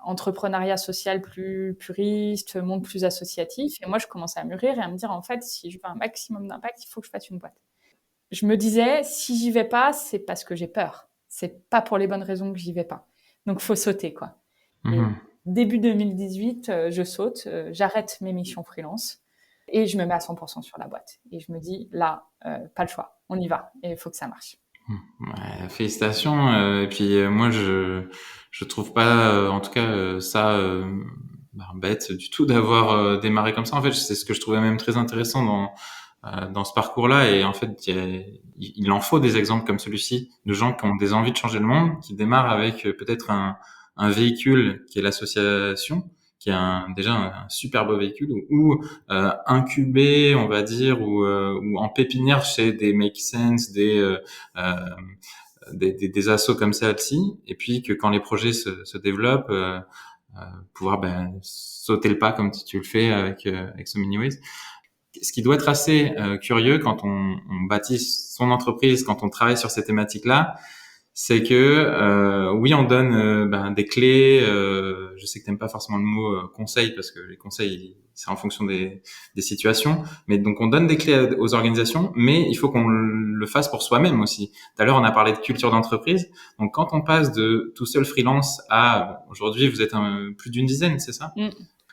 entrepreneuriat social plus puriste, monde plus associatif. Et moi, je commençais à mûrir et à me dire, en fait, si je veux un maximum d'impact, il faut que je fasse une boîte. Je me disais, si j'y vais pas, c'est parce que j'ai peur. C'est pas pour les bonnes raisons que j'y vais pas. Donc, faut sauter, quoi. Et Mhm. début 2018, je saute, j'arrête mes missions freelance et je me mets à 100% sur la boîte. Et je me dis, là, pas le choix, on y va et il faut que ça marche. Ouais, félicitations. Et puis moi, je trouve pas, en tout cas, ça bête du tout d'avoir démarré comme ça. En fait, c'est ce que je trouvais même très intéressant dans ce parcours-là. Et en fait, il en faut des exemples comme celui-ci, de gens qui ont des envies de changer le monde, qui démarrent avec peut-être un véhicule qui est l'association, qui est déjà un super beau véhicule, ou incubé, on va dire, ou en pépinière chez des Make Sense, euh, des assos comme celle-ci, et puis que quand les projets se développent, pouvoir sauter le pas comme tu le fais avec So Many Ways. Ce qui doit être assez curieux quand on bâtit son entreprise, quand on travaille sur ces thématiques-là, c'est que oui, on donne des clés. Je sais que t'aimes pas forcément le mot conseil parce que les conseils c'est en fonction des situations. Mais donc on donne des clés aux organisations, mais il faut qu'on le fasse pour soi-même aussi. Tout à l'heure on a parlé de culture d'entreprise. Donc quand on passe de tout seul freelance à aujourd'hui vous êtes plus d'une dizaine, c'est ça? Mm.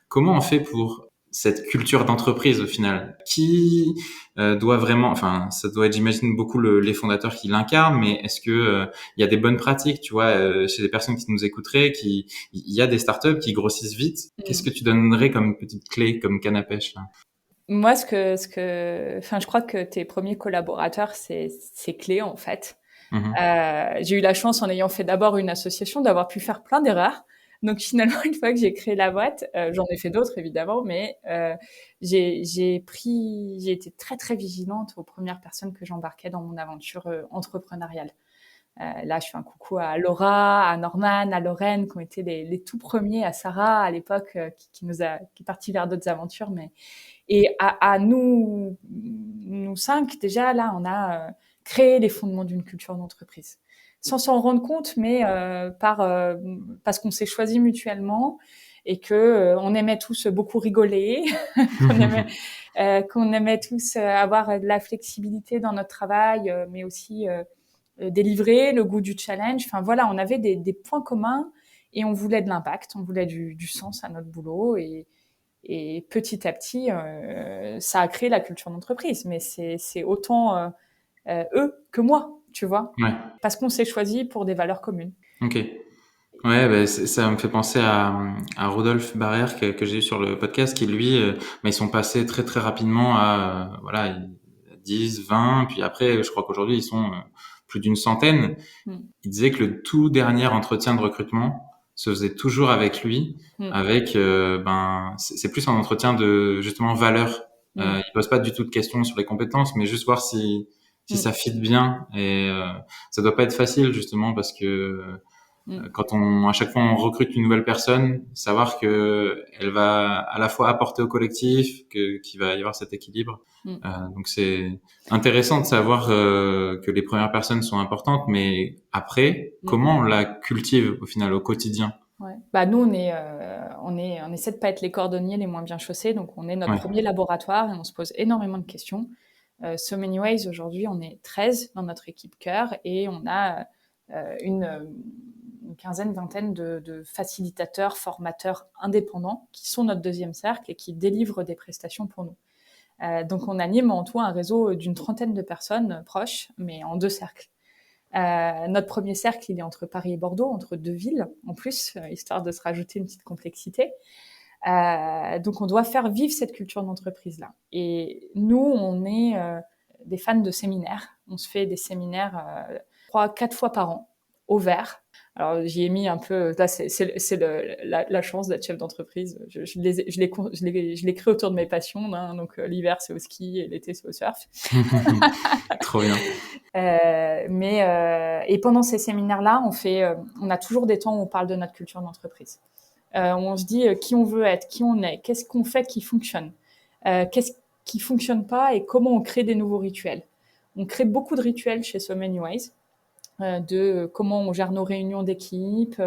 Comment on fait pour cette culture d'entreprise au final? Qui doit vraiment, enfin, ça doit être, j'imagine, beaucoup les fondateurs qui l'incarnent, mais est-ce que il y a des bonnes pratiques, tu vois, chez les personnes qui nous écouteraient, il y a des startups qui grossissent vite. Qu'est-ce que Mm. tu donnerais comme petite clé, comme canne à pêche là? Moi, enfin, je crois que tes premiers collaborateurs, c'est clé en fait. Mhm. J'ai eu la chance, en ayant fait d'abord une association, d'avoir pu faire plein d'erreurs. Donc finalement, une fois que j'ai créé la boîte, j'en ai fait d'autres évidemment, mais j'ai été très très vigilante aux premières personnes que j'embarquais dans mon aventure entrepreneuriale. Là, je fais un coucou à Laura, à Norman, à Lorraine, qui ont été les tout premiers, à Sarah à l'époque, qui est partie vers d'autres aventures, mais et à nous cinq, déjà, là, on a créé les fondements d'une culture d'entreprise. Sans s'en rendre compte, mais parce qu'on s'est choisi mutuellement et que on aimait tous beaucoup rigoler, qu'on aimait tous avoir de la flexibilité dans notre travail, mais aussi délivrer, le goût du challenge. Enfin voilà, on avait des points communs et on voulait de l'impact, on voulait du sens à notre boulot et petit à petit, ça a créé la culture d'entreprise. Mais c'est autant eux que moi, tu vois, Ouais. parce qu'on s'est choisi pour des valeurs communes. Ok. Ouais, ça me fait penser à Rodolphe Barrère que j'ai eu sur le podcast, qui lui, ils sont passés très très rapidement à voilà 10, 20, puis après, je crois qu'aujourd'hui ils sont plus d'une centaine. Mm. Il disait que le tout dernier entretien de recrutement se faisait toujours avec lui, Mm. avec c'est plus un entretien de justement valeur. Mm. Il pose pas du tout de questions sur les compétences, mais juste voir si Mm. ça fit bien. Et ça doit pas être facile justement parce que Mm. À chaque fois on recrute une nouvelle personne, savoir que elle va à la fois apporter au collectif, qu'il va y avoir cet équilibre. Mm. Donc c'est intéressant de savoir que les premières personnes sont importantes, mais après, Mm. comment on la cultive au final, au quotidien? Ouais. Bah nous on essaie de pas être les cordonniers les moins bien chaussés, donc on est notre Ouais, premier laboratoire et on se pose énormément de questions. So Many Ways, aujourd'hui, on est 13 dans notre équipe cœur et on a une quinzaine, vingtaine de facilitateurs, formateurs indépendants qui sont notre deuxième cercle et qui délivrent des prestations pour nous. Donc on anime en tout un réseau d'une trentaine de personnes proches, mais en deux cercles. Notre premier cercle, il est entre Paris et Bordeaux, entre deux villes en plus, histoire de se rajouter une petite complexité. Donc on doit faire vivre cette culture d'entreprise-là. Et nous, on est des fans de séminaires. On se fait des séminaires 3-4 fois par an, au vert. Alors j'y ai mis un peu, là c'est la chance d'être chef d'entreprise. Je l'ai créé autour de mes passions. Hein. Donc l'hiver c'est au ski et l'été c'est au surf. trop bien. Et pendant ces séminaires-là, on a toujours des temps où on parle de notre culture d'entreprise. On se dit qui on veut être, qui on est, qu'est-ce qu'on fait qui fonctionne, qu'est-ce qui fonctionne pas et comment on crée des nouveaux rituels. On crée beaucoup de rituels chez So Many Ways, de comment on gère nos réunions d'équipe,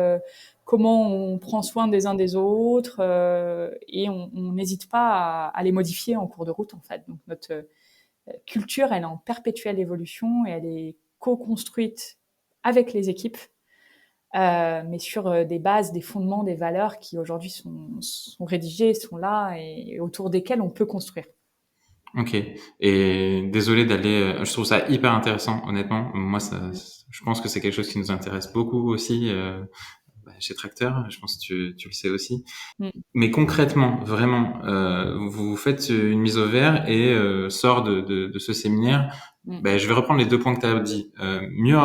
comment on prend soin des uns des autres, et on n'hésite pas à les modifier en cours de route en fait. Donc notre culture, elle est en perpétuelle évolution et elle est co-construite avec les équipes, mais sur des bases, des fondements, des valeurs qui aujourd'hui sont rédigées, sont là et autour desquelles on peut construire. Ok. Et désolé d'aller. Je trouve ça hyper intéressant, honnêtement. Moi, je pense que c'est quelque chose qui nous intéresse beaucoup aussi chez Tracteur. Je pense que tu le sais aussi. Mm. Mais concrètement, vraiment, vous faites une mise au vert et sort de ce séminaire. Mm. Ben, je vais reprendre les deux points que tu as dit. Mieux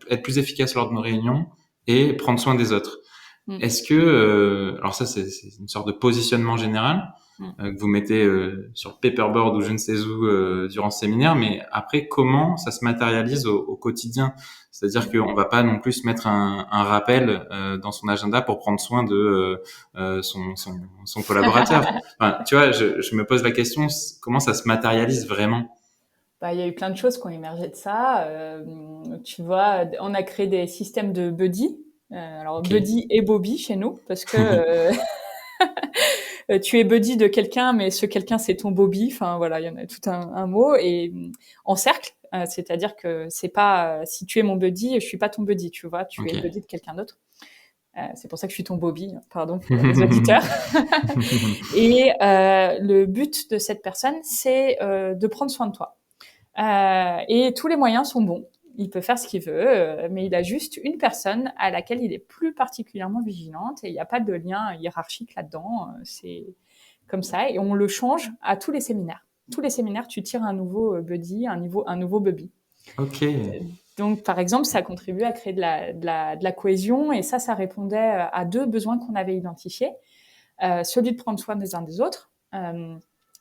être plus efficace lors de nos réunions et prendre soin des autres. Mm. Est-ce que, alors ça c'est une sorte de positionnement général que vous mettez sur paperboard ou je ne sais où durant ce séminaire, mais après comment ça se matérialise au quotidien? C'est-à-dire qu'on va pas non plus se mettre un rappel dans son agenda pour prendre soin de son collaborateur. Enfin, tu vois, je me pose la question, comment ça se matérialise vraiment? Bah, il y a eu plein de choses qui ont émergé de ça. Tu vois, on a créé des systèmes de buddy. Alors Ok. buddy et Bobby chez nous, parce que tu es buddy de quelqu'un, mais ce quelqu'un c'est ton Bobby. Enfin voilà, il y en a tout un mot et en cercle, c'est-à-dire que c'est pas si tu es mon buddy, je suis pas ton buddy, tu vois, tu es le Ok. buddy de quelqu'un d'autre. C'est pour ça que je suis ton Bobby, pardon pour les auditeurs. Et le but de cette personne, c'est de prendre soin de toi. Et tous les moyens sont bons. Il peut faire ce qu'il veut, mais il a juste une personne à laquelle il est plus particulièrement vigilante et il n'y a pas de lien hiérarchique là-dedans. C'est comme ça et on le change à tous les séminaires. Tous les séminaires, tu tires un nouveau buddy, un nouveau bubby. Ok. Donc, par exemple, ça contribue à créer de la cohésion et ça répondait à deux besoins qu'on avait identifiés. Celui de prendre soin des uns des autres,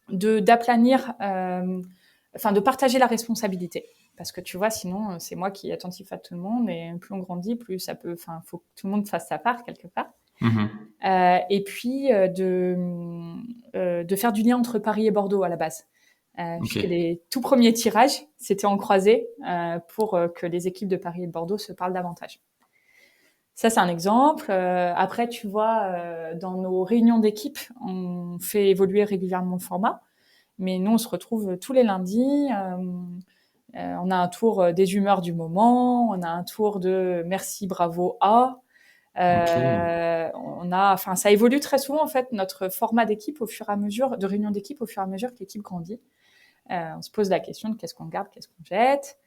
d'aplanir, enfin de partager la responsabilité. Parce que tu vois, sinon, c'est moi qui est attentif à tout le monde et plus on grandit, plus ça peut, enfin, faut que tout le monde fasse sa part quelque part. Mhm. Et puis de faire du lien entre Paris et Bordeaux à la base. Ok. Puisque les tout premiers tirages, c'était en croisée pour que les équipes de Paris et de Bordeaux se parlent davantage. Ça, c'est un exemple. Après, tu vois, dans nos réunions d'équipe, on fait évoluer régulièrement le format. Mais nous, on se retrouve tous les lundis. On a un tour des humeurs du moment. On a un tour de merci, bravo, à. Ok. Enfin, ça évolue très souvent, en fait, notre format d'équipe au fur et à mesure, de réunion d'équipe au fur et à mesure que l'équipe grandit. On se pose la question de qu'est-ce qu'on garde, qu'est-ce qu'on jette.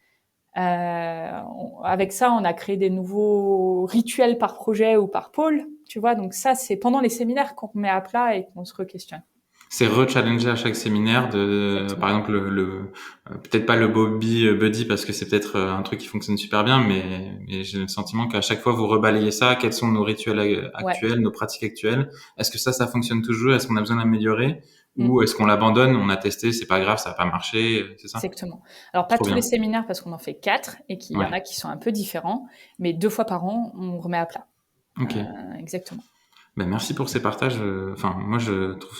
Avec ça, on a créé des nouveaux rituels par projet ou par pôle, tu vois. Donc ça, c'est pendant les séminaires qu'on remet à plat et qu'on se re-questionne. C'est rechallenger à chaque séminaire par Exactement. exemple peut-être pas le Bobby Buddy parce que c'est peut-être un truc qui fonctionne super bien, mais j'ai le sentiment qu'à chaque fois vous rebalayez ça. Quels sont nos rituels Ouais. actuels, nos pratiques actuelles? Est-ce que ça fonctionne toujours? Est-ce qu'on a besoin d'améliorer? Mm. Ou est-ce qu'on l'abandonne? On a testé, c'est pas grave, ça a pas marché, c'est ça? Exactement. Alors, pas Trop tous les bien. séminaires parce qu'on en fait 4 et qu'il y en Ouais. a qui sont un peu différents, mais 2 fois par an, on remet à plat. Ok. Exactement. Ben, merci pour ces partages. Enfin, moi,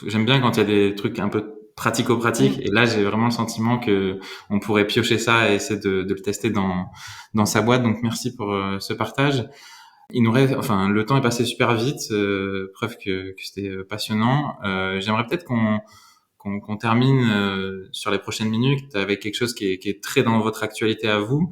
j'aime bien quand il y a des trucs un peu pratico-pratiques. Et là, j'ai vraiment le sentiment que on pourrait piocher ça et essayer de le tester dans sa boîte. Donc, merci pour ce partage. Enfin, le temps est passé super vite. Preuve que c'était passionnant. J'aimerais peut-être qu'on termine sur les prochaines minutes avec quelque chose qui est très dans votre actualité à vous.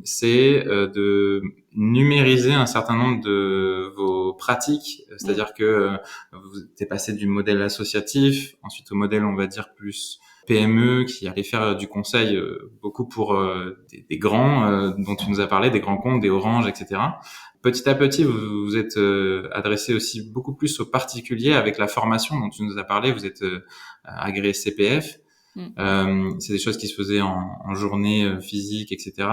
C'est de numériser un certain nombre de vos pratiques. C'est-à-dire que vous êtes passé du modèle associatif, ensuite au modèle, on va dire, plus PME, qui allait faire du conseil beaucoup pour des grands dont tu nous as parlé, des grands comptes, des Orange, etc. Petit à petit, vous vous êtes adressé aussi beaucoup plus aux particuliers avec la formation dont tu nous as parlé. Vous êtes agréé CPF. C'est des choses qui se faisaient en journée physique, etc.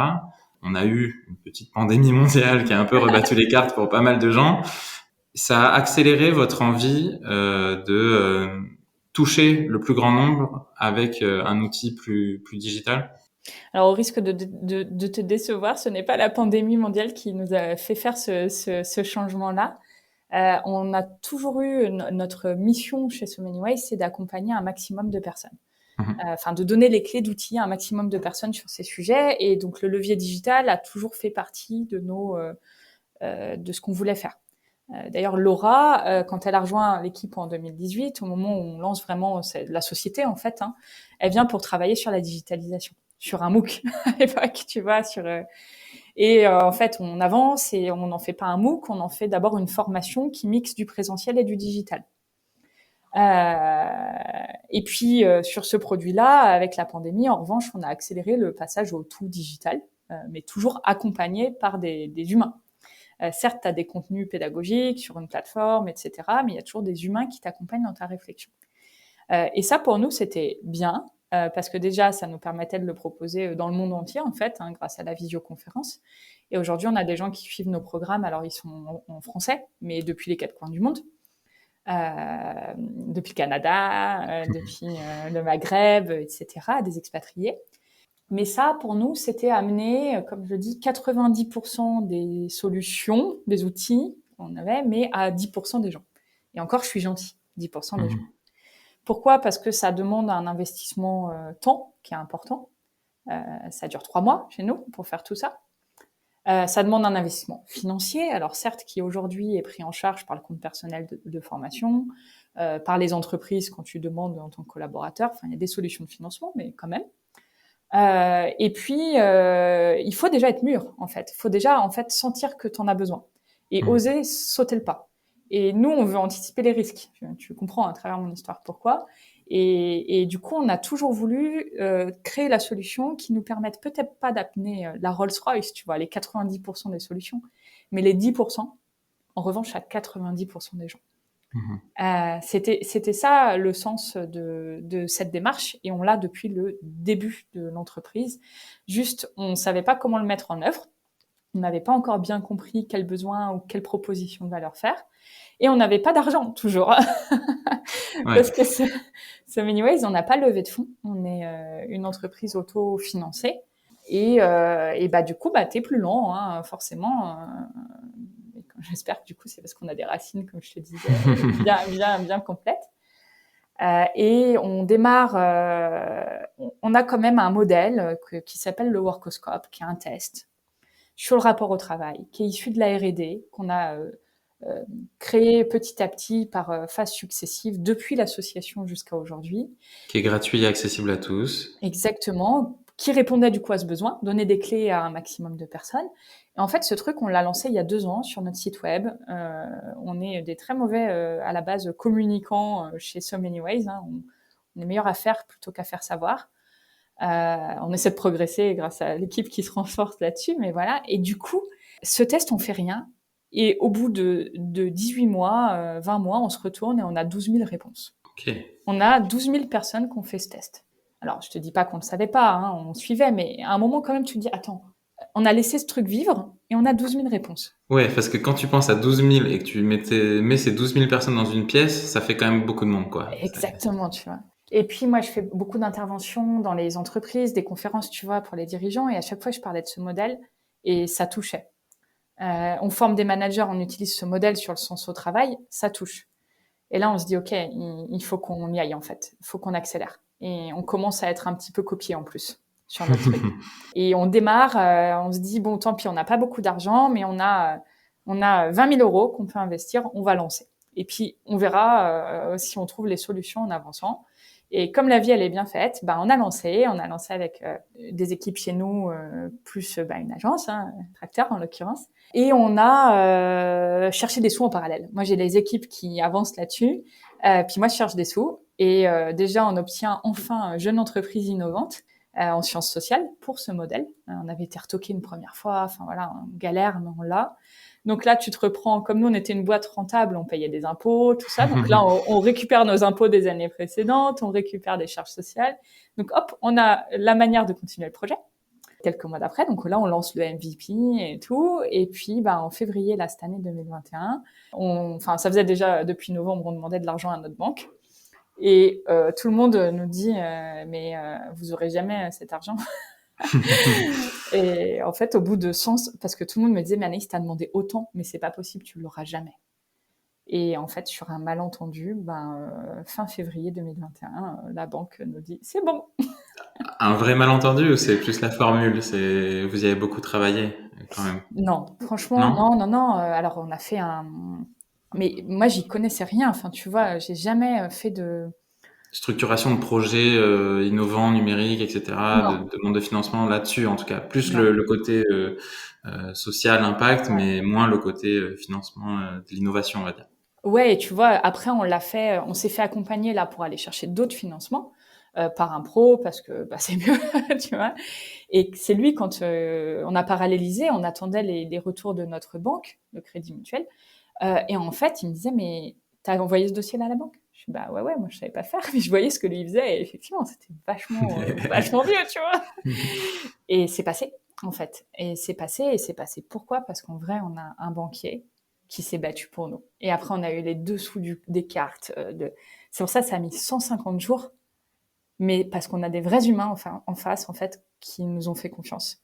On a eu une petite pandémie mondiale qui a un peu rebattu les cartes pour pas mal de gens. Ça a accéléré votre envie de toucher le plus grand nombre avec un outil plus digital. Alors, au risque de te décevoir, ce n'est pas la pandémie mondiale qui nous a fait faire ce changement-là. On a toujours eu notre mission chez So Many Ways, c'est d'accompagner un maximum de personnes. Enfin, de donner les clés d'outils à un maximum de personnes sur ces sujets. Et donc, le levier digital a toujours fait partie de de ce qu'on voulait faire. D'ailleurs, Laura, quand elle a rejoint l'équipe en 2018, au moment où on lance vraiment la société, en fait, elle vient pour travailler sur la digitalisation, sur un MOOC à l'époque, tu vois, en fait, on avance et on n'en fait pas un MOOC, on en fait d'abord une formation qui mixe du présentiel et du digital. Et puis, sur ce produit-là, avec la pandémie, en revanche, on a accéléré le passage au tout digital, mais toujours accompagné par des humains. Certes, tu as des contenus pédagogiques sur une plateforme, etc., mais il y a toujours des humains qui t'accompagnent dans ta réflexion. Et ça, pour nous, c'était bien, parce que déjà, ça nous permettait de le proposer dans le monde entier, en fait, grâce à la visioconférence. Et aujourd'hui, on a des gens qui suivent nos programmes, alors ils sont en français, mais depuis les 4 coins du monde. Depuis le Canada, depuis le Maghreb, etc., des expatriés. Mais ça, pour nous, c'était amener, comme je dis, 90% des solutions, des outils qu'on avait, mais à 10% des gens. Et encore, je suis gentille, 10% des gens. Pourquoi ? Parce que ça demande un investissement temps qui est important. Ça dure 3 mois chez nous pour faire tout ça. Ça demande un investissement financier, alors certes, qui aujourd'hui est pris en charge par le compte personnel de formation, par les entreprises quand tu demandes en tant que collaborateur. Enfin, il y a des solutions de financement, mais quand même. Et puis, il faut déjà être mûr, en fait. Il faut déjà, en fait, sentir que tu en as besoin et oser sauter le pas. Et nous, on veut anticiper les risques. Tu comprends à travers mon histoire pourquoi. Et du coup, on a toujours voulu créer la solution qui nous permette peut-être pas d'amener la Rolls-Royce, tu vois, les 90% des solutions, mais les 10%, en revanche, à 90% des gens. C'était ça le sens de cette démarche, et on l'a depuis le début de l'entreprise. Juste, on ne savait pas comment le mettre en œuvre. On n'avait pas encore bien compris quel besoin ou quelle proposition de valeur faire. Et on n'avait pas d'argent, toujours. Parce que So Many Ways, on n'a pas levé de fonds. On est une entreprise auto-financée. Et bah, du coup, bah, t'es plus lent, forcément. J'espère que du coup, c'est parce qu'on a des racines, comme je te disais, bien complètes. Et on démarre, on a quand même un modèle qui s'appelle le Workoscope, qui est un test sur le rapport au travail, qui est issu de la R&D, qu'on a créé petit à petit par phases successives depuis l'association jusqu'à aujourd'hui. Qui est gratuit et accessible à tous. Exactement, qui répondait du coup à ce besoin, donner des clés à un maximum de personnes. Et en fait, ce truc, on l'a lancé il y a 2 ans sur notre site web. On est des très mauvais à la base communicants chez So Many Ways. On est meilleur à faire plutôt qu'à faire savoir. On essaie de progresser grâce à l'équipe qui se renforce là-dessus, mais voilà. Et du coup, ce test, on fait rien. Et au bout de 18 mois, 20 mois, on se retourne et on a 12 000 réponses. Okay. On a 12 000 personnes qui ont fait ce test. Alors, je te dis pas qu'on ne savait pas, on suivait, mais à un moment, quand même, tu te dis, attends, on a laissé ce truc vivre et on a 12 000 réponses. Ouais, parce que quand tu penses à 12 000 et que tu mets ces 12 000 personnes dans une pièce, ça fait quand même beaucoup de monde, quoi. Exactement, tu vois. Et puis, moi, je fais beaucoup d'interventions dans les entreprises, des conférences, tu vois, pour les dirigeants, et à chaque fois, je parlais de ce modèle et ça touchait. On forme des managers, on utilise ce modèle sur le sens au travail, ça touche. Et là, on se dit, OK, il faut qu'on y aille, en fait. Il faut qu'on accélère. Et on commence à être un petit peu copié, en plus, sur notre truc. Et on démarre, on se dit, bon, tant pis, on n'a pas beaucoup d'argent, mais on a 20 000 euros qu'on peut investir, on va lancer. Et puis, on verra si on trouve les solutions en avançant. Et comme la vie, elle est bien faite, bah, on a lancé avec des équipes chez nous, plus une agence, hein, Tracteur en l'occurrence. Et on a cherché des sous en parallèle. Moi, j'ai les équipes qui avancent là-dessus. Puis moi, je cherche des sous. Et déjà, on obtient enfin Jeune Entreprise Innovante en sciences sociales pour ce modèle. On avait été retoqué une première fois. Enfin voilà, on galère, mais on l'a. Donc là, tu te reprends, comme nous, on était une boîte rentable, on payait des impôts, tout ça. Donc là, on récupère nos impôts des années précédentes, on récupère des charges sociales. Donc hop, on a la manière de continuer le projet. Quelques mois d'après, donc là, on lance le MVP et tout. Et puis, en février, là, cette année 2021, ça faisait déjà depuis novembre, on demandait de l'argent à notre banque. Et tout le monde nous dit, mais vous aurez jamais cet argent. Et en fait, au bout de 100, parce que tout le monde me disait, mais Anaïs, t'as demandé autant, mais c'est pas possible, tu l'auras jamais. Et en fait, sur un malentendu, fin février 2021, la banque nous dit, c'est bon. Un vrai malentendu ou c'est plus la formule? C'est vous y avez beaucoup travaillé quand même? Non, franchement, Non? non. Alors, on a fait mais moi, j'y connaissais rien. Enfin, tu vois, j'ai jamais fait de. Structuration de projets innovants, numériques, etc. Non, De demande de financement là-dessus en tout cas. Plus non. le côté social, impact, mais moins le côté financement de l'innovation, on va dire. Ouais, et tu vois, après, on s'est fait accompagner là pour aller chercher d'autres financements par un pro parce que c'est mieux, tu vois. Et c'est lui, quand on a parallélisé, on attendait les retours de notre banque, le Crédit Mutuel. Et en fait, il me disait, mais t'as envoyé ce dossier-là à la banque? Je suis, bah ouais, moi je savais pas faire, mais je voyais ce que lui il faisait et effectivement, c'était vachement mieux, tu vois. Et c'est passé, en fait. Et c'est passé. Pourquoi? Parce qu'en vrai, on a un banquier qui s'est battu pour nous. Et après, on a eu les dessous des cartes. C'est pour ça que ça a mis 150 jours, mais parce qu'on a des vrais humains en face, en fait, qui nous ont fait confiance.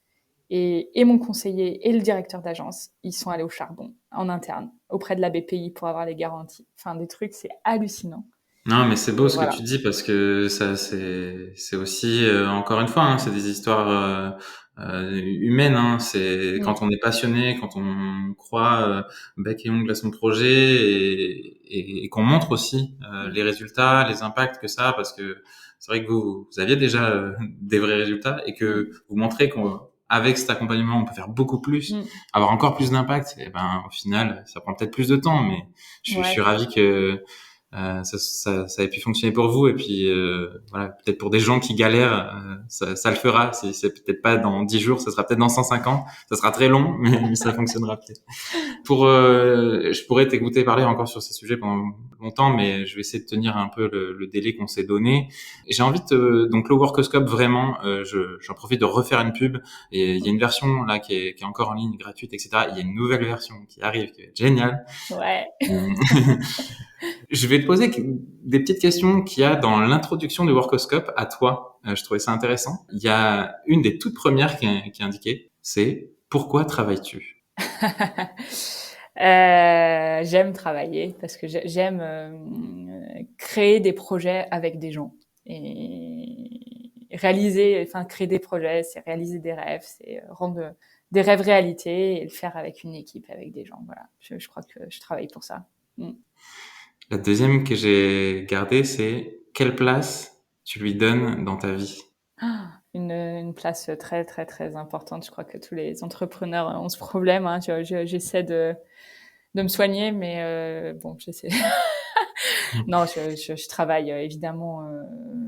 Et mon conseiller et le directeur d'agence, ils sont allés au charbon, en interne, auprès de la BPI pour avoir les garanties. Enfin, des trucs, c'est hallucinant. Non, mais c'est beau Et ce que voilà. tu dis parce que ça, c'est aussi encore une fois, hein, c'est des histoires humaines. Hein, c'est Mm. quand on est passionné, quand on croit bec et ongle à son projet et qu'on montre aussi Mm. les résultats, les impacts que ça a, parce que c'est vrai que vous aviez déjà des vrais résultats et que Mm. vous montrez qu'avec cet accompagnement, on peut faire beaucoup plus, Mm. avoir encore plus d'impact. Et ben, au final, ça prend peut-être plus de temps, mais je Ouais. suis ravi que ça ait pu fonctionner pour vous et puis voilà, peut-être pour des gens qui galèrent ça le fera. C'est peut-être pas dans 10 jours, ça sera peut-être dans 150, ça sera très long mais ça fonctionnera peut-être. Pour je pourrais t'écouter parler encore sur ces sujets pendant longtemps, mais je vais essayer de tenir un peu le délai qu'on s'est donné. J'ai envie donc le Workoscope vraiment, j'en profite de refaire une pub. Et il y a une version là qui est encore en ligne, gratuite, etc. Il y a une nouvelle version qui arrive, qui va être géniale. Ouais. Je vais te poser des petites questions qu'il y a dans l'introduction du Workoscope à toi. Je trouvais ça intéressant. Il y a une des toutes premières qui est indiquée, c'est pourquoi travailles-tu? J'aime travailler parce que j'aime créer des projets avec des gens et créer des projets, c'est réaliser des rêves, c'est rendre des rêves réalité et le faire avec une équipe, avec des gens. Voilà, je crois que je travaille pour ça. Mm. La deuxième que j'ai gardée, c'est quelle place tu lui donnes dans ta vie? Une place très très très importante. Je crois que tous les entrepreneurs ont ce problème. Hein. J'essaie de me soigner, mais bon, j'essaie. Non, je travaille évidemment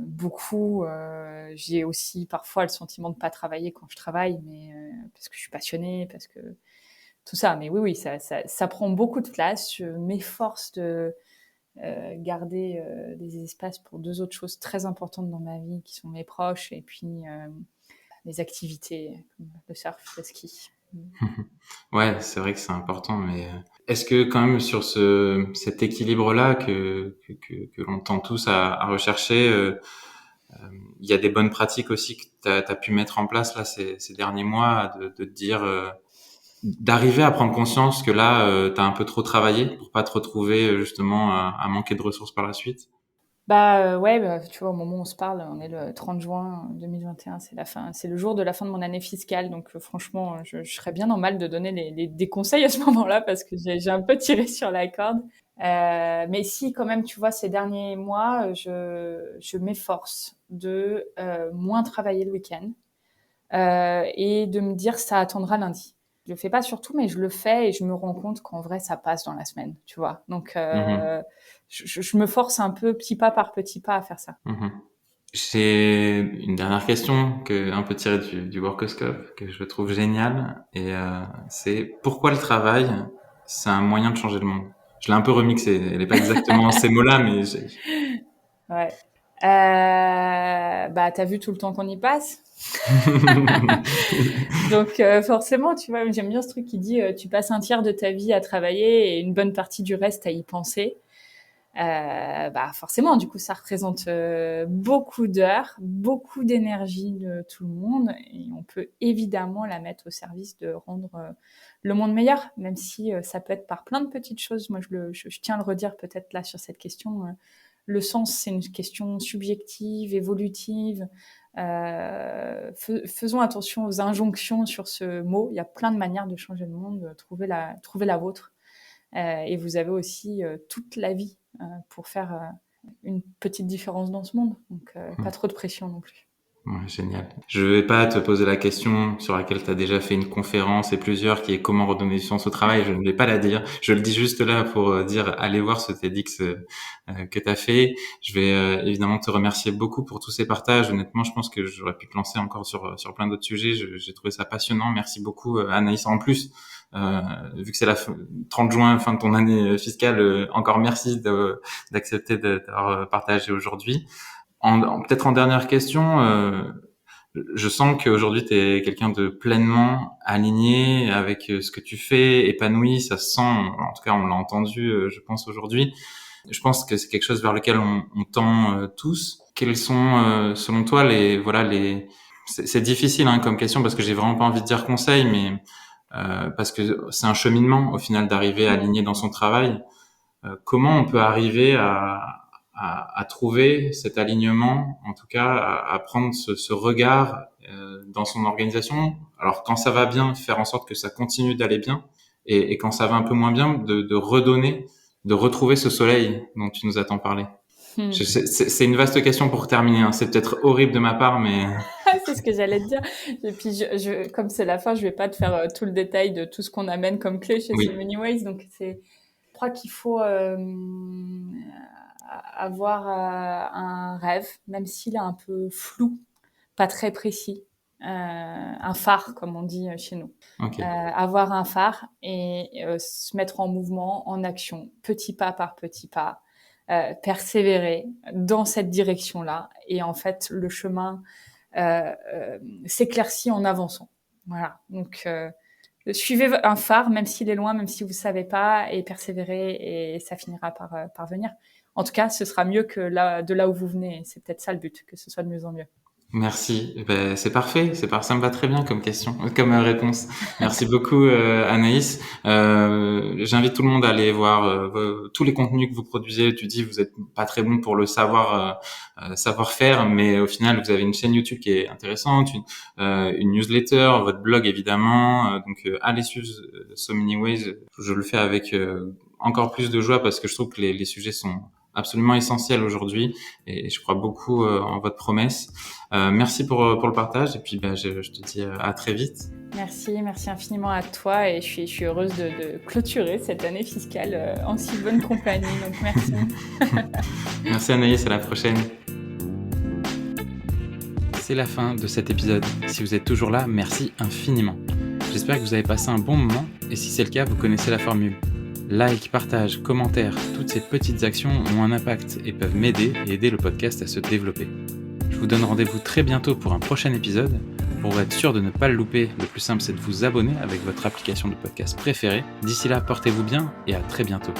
beaucoup. J'ai aussi parfois le sentiment de pas travailler quand je travaille, mais parce que je suis passionnée, parce que tout ça. Mais oui, ça prend beaucoup de place. Je m'efforce de garder des espaces pour deux autres choses très importantes dans ma vie, qui sont mes proches et puis les activités comme le surf, le ski. Ouais, c'est vrai que c'est important, mais est-ce que quand même sur cet équilibre-là que l'on tend tous à rechercher, il y a des bonnes pratiques aussi que tu as pu mettre en place là ces derniers mois de te dire d'arriver à prendre conscience que là, tu as un peu trop travaillé pour pas te retrouver justement à manquer de ressources par la suite? Ouais, tu vois, au moment où on se parle, on est le 30 juin 2021, c'est le jour de la fin de mon année fiscale. Donc, franchement, je serais bien normal de donner des conseils à ce moment-là parce que j'ai un peu tiré sur la corde. Mais si, quand même, tu vois, ces derniers mois, je m'efforce de moins travailler le week-end et de me dire ça attendra lundi. Je le fais pas surtout, mais je le fais et je me rends compte qu'en vrai, ça passe dans la semaine, tu vois. Donc, Mmh. je me force un peu, petit pas par petit pas, à faire ça. Mmh. J'ai une dernière question un peu tirée du Workoscope que je trouve géniale et c'est pourquoi le travail, c'est un moyen de changer le monde? Je l'ai un peu remixé, elle est pas exactement ces mots-là, mais Ouais. T'as vu tout le temps qu'on y passe. Donc, forcément, tu vois, j'aime bien ce truc qui dit, tu passes un tiers de ta vie à travailler et une bonne partie du reste à y penser. Forcément, du coup, ça représente beaucoup d'heures, beaucoup d'énergie de tout le monde, et on peut évidemment la mettre au service de rendre le monde meilleur, même si ça peut être par plein de petites choses. Moi, je tiens à le redire peut-être là sur cette question. Le sens, c'est une question subjective, évolutive. Faisons attention aux injonctions sur ce mot. Il y a plein de manières de changer le monde. Trouvez la vôtre. Et vous avez aussi toute la vie pour faire une petite différence dans ce monde. Donc, pas trop de pression non plus. Ouais, génial. Je vais pas te poser la question sur laquelle tu as déjà fait une conférence et plusieurs qui est comment redonner du sens au travail. Je ne vais pas la dire. Je le dis juste là pour dire allez voir ce TEDx que tu as fait. Je vais évidemment te remercier beaucoup pour tous ces partages. Honnêtement, je pense que j'aurais pu te lancer encore sur plein d'autres sujets. J'ai trouvé ça passionnant. Merci beaucoup Anaïs. En plus, vu que c'est 30 juin, fin de ton année fiscale, encore merci d'accepter d'avoir partagé aujourd'hui. Peut-être en dernière question, je sens qu'aujourd'hui tu es quelqu'un de pleinement aligné avec ce que tu fais, épanoui, ça se sent, en tout cas on l'a entendu, je pense aujourd'hui. Je pense que c'est quelque chose vers lequel on tend tous. Quels sont, selon toi, c'est difficile hein, comme question parce que j'ai vraiment pas envie de dire conseil, mais parce que c'est un cheminement au final d'arriver à aligner dans son travail. Comment on peut arriver à trouver cet alignement, en tout cas à prendre ce regard dans son organisation. Alors quand ça va bien, faire en sorte que ça continue d'aller bien, et quand ça va un peu moins bien, de redonner, de retrouver ce soleil dont tu nous as tant parlé. Hmm. C'est une vaste question pour terminer, hein. C'est peut-être horrible de ma part, mais C'est ce que j'allais te dire. Et puis, comme c'est la fin, je vais pas te faire tout le détail de tout ce qu'on amène comme clé chez So oui. Many Ways. Donc, je crois qu'il faut avoir un rêve, même s'il est un peu flou, pas très précis. Un phare, comme on dit chez nous. Ok. Avoir un phare et se mettre en mouvement, en action, petit pas par petit pas, persévérer dans cette direction-là. Et en fait, le chemin s'éclaircit en avançant. Voilà. Donc, suivez un phare, même s'il est loin, même si vous savez pas, et persévérez, et ça finira par venir. En tout cas, ce sera mieux que de là où vous venez. C'est peut-être ça le but, que ce soit de mieux en mieux. Merci. Ben, c'est parfait. Ça me va très bien comme question, comme réponse. Merci beaucoup, Anaïs. J'invite tout le monde à aller voir tous les contenus que vous produisez. Tu dis, vous êtes pas très bon pour le savoir-faire, mais au final, vous avez une chaîne YouTube qui est intéressante, une newsletter, votre blog évidemment. Donc, allez suivre So Many Ways. Je le fais avec encore plus de joie parce que je trouve que les sujets sont absolument essentiels aujourd'hui et je crois beaucoup en votre promesse. Merci pour le partage et puis je te dis à très vite. Merci infiniment à toi et je suis heureuse de clôturer cette année fiscale en si bonne compagnie. Donc merci. Merci Anaïs, à la prochaine. C'est la fin de cet épisode. Si vous êtes toujours là, merci infiniment. J'espère que vous avez passé un bon moment et si c'est le cas, vous connaissez la formule. Like, partage, commentaire, toutes ces petites actions ont un impact et peuvent m'aider et aider le podcast à se développer. Je vous donne rendez-vous très bientôt pour un prochain épisode. Pour être sûr de ne pas le louper, le plus simple c'est de vous abonner avec votre application de podcast préférée. D'ici là, portez-vous bien et à très bientôt.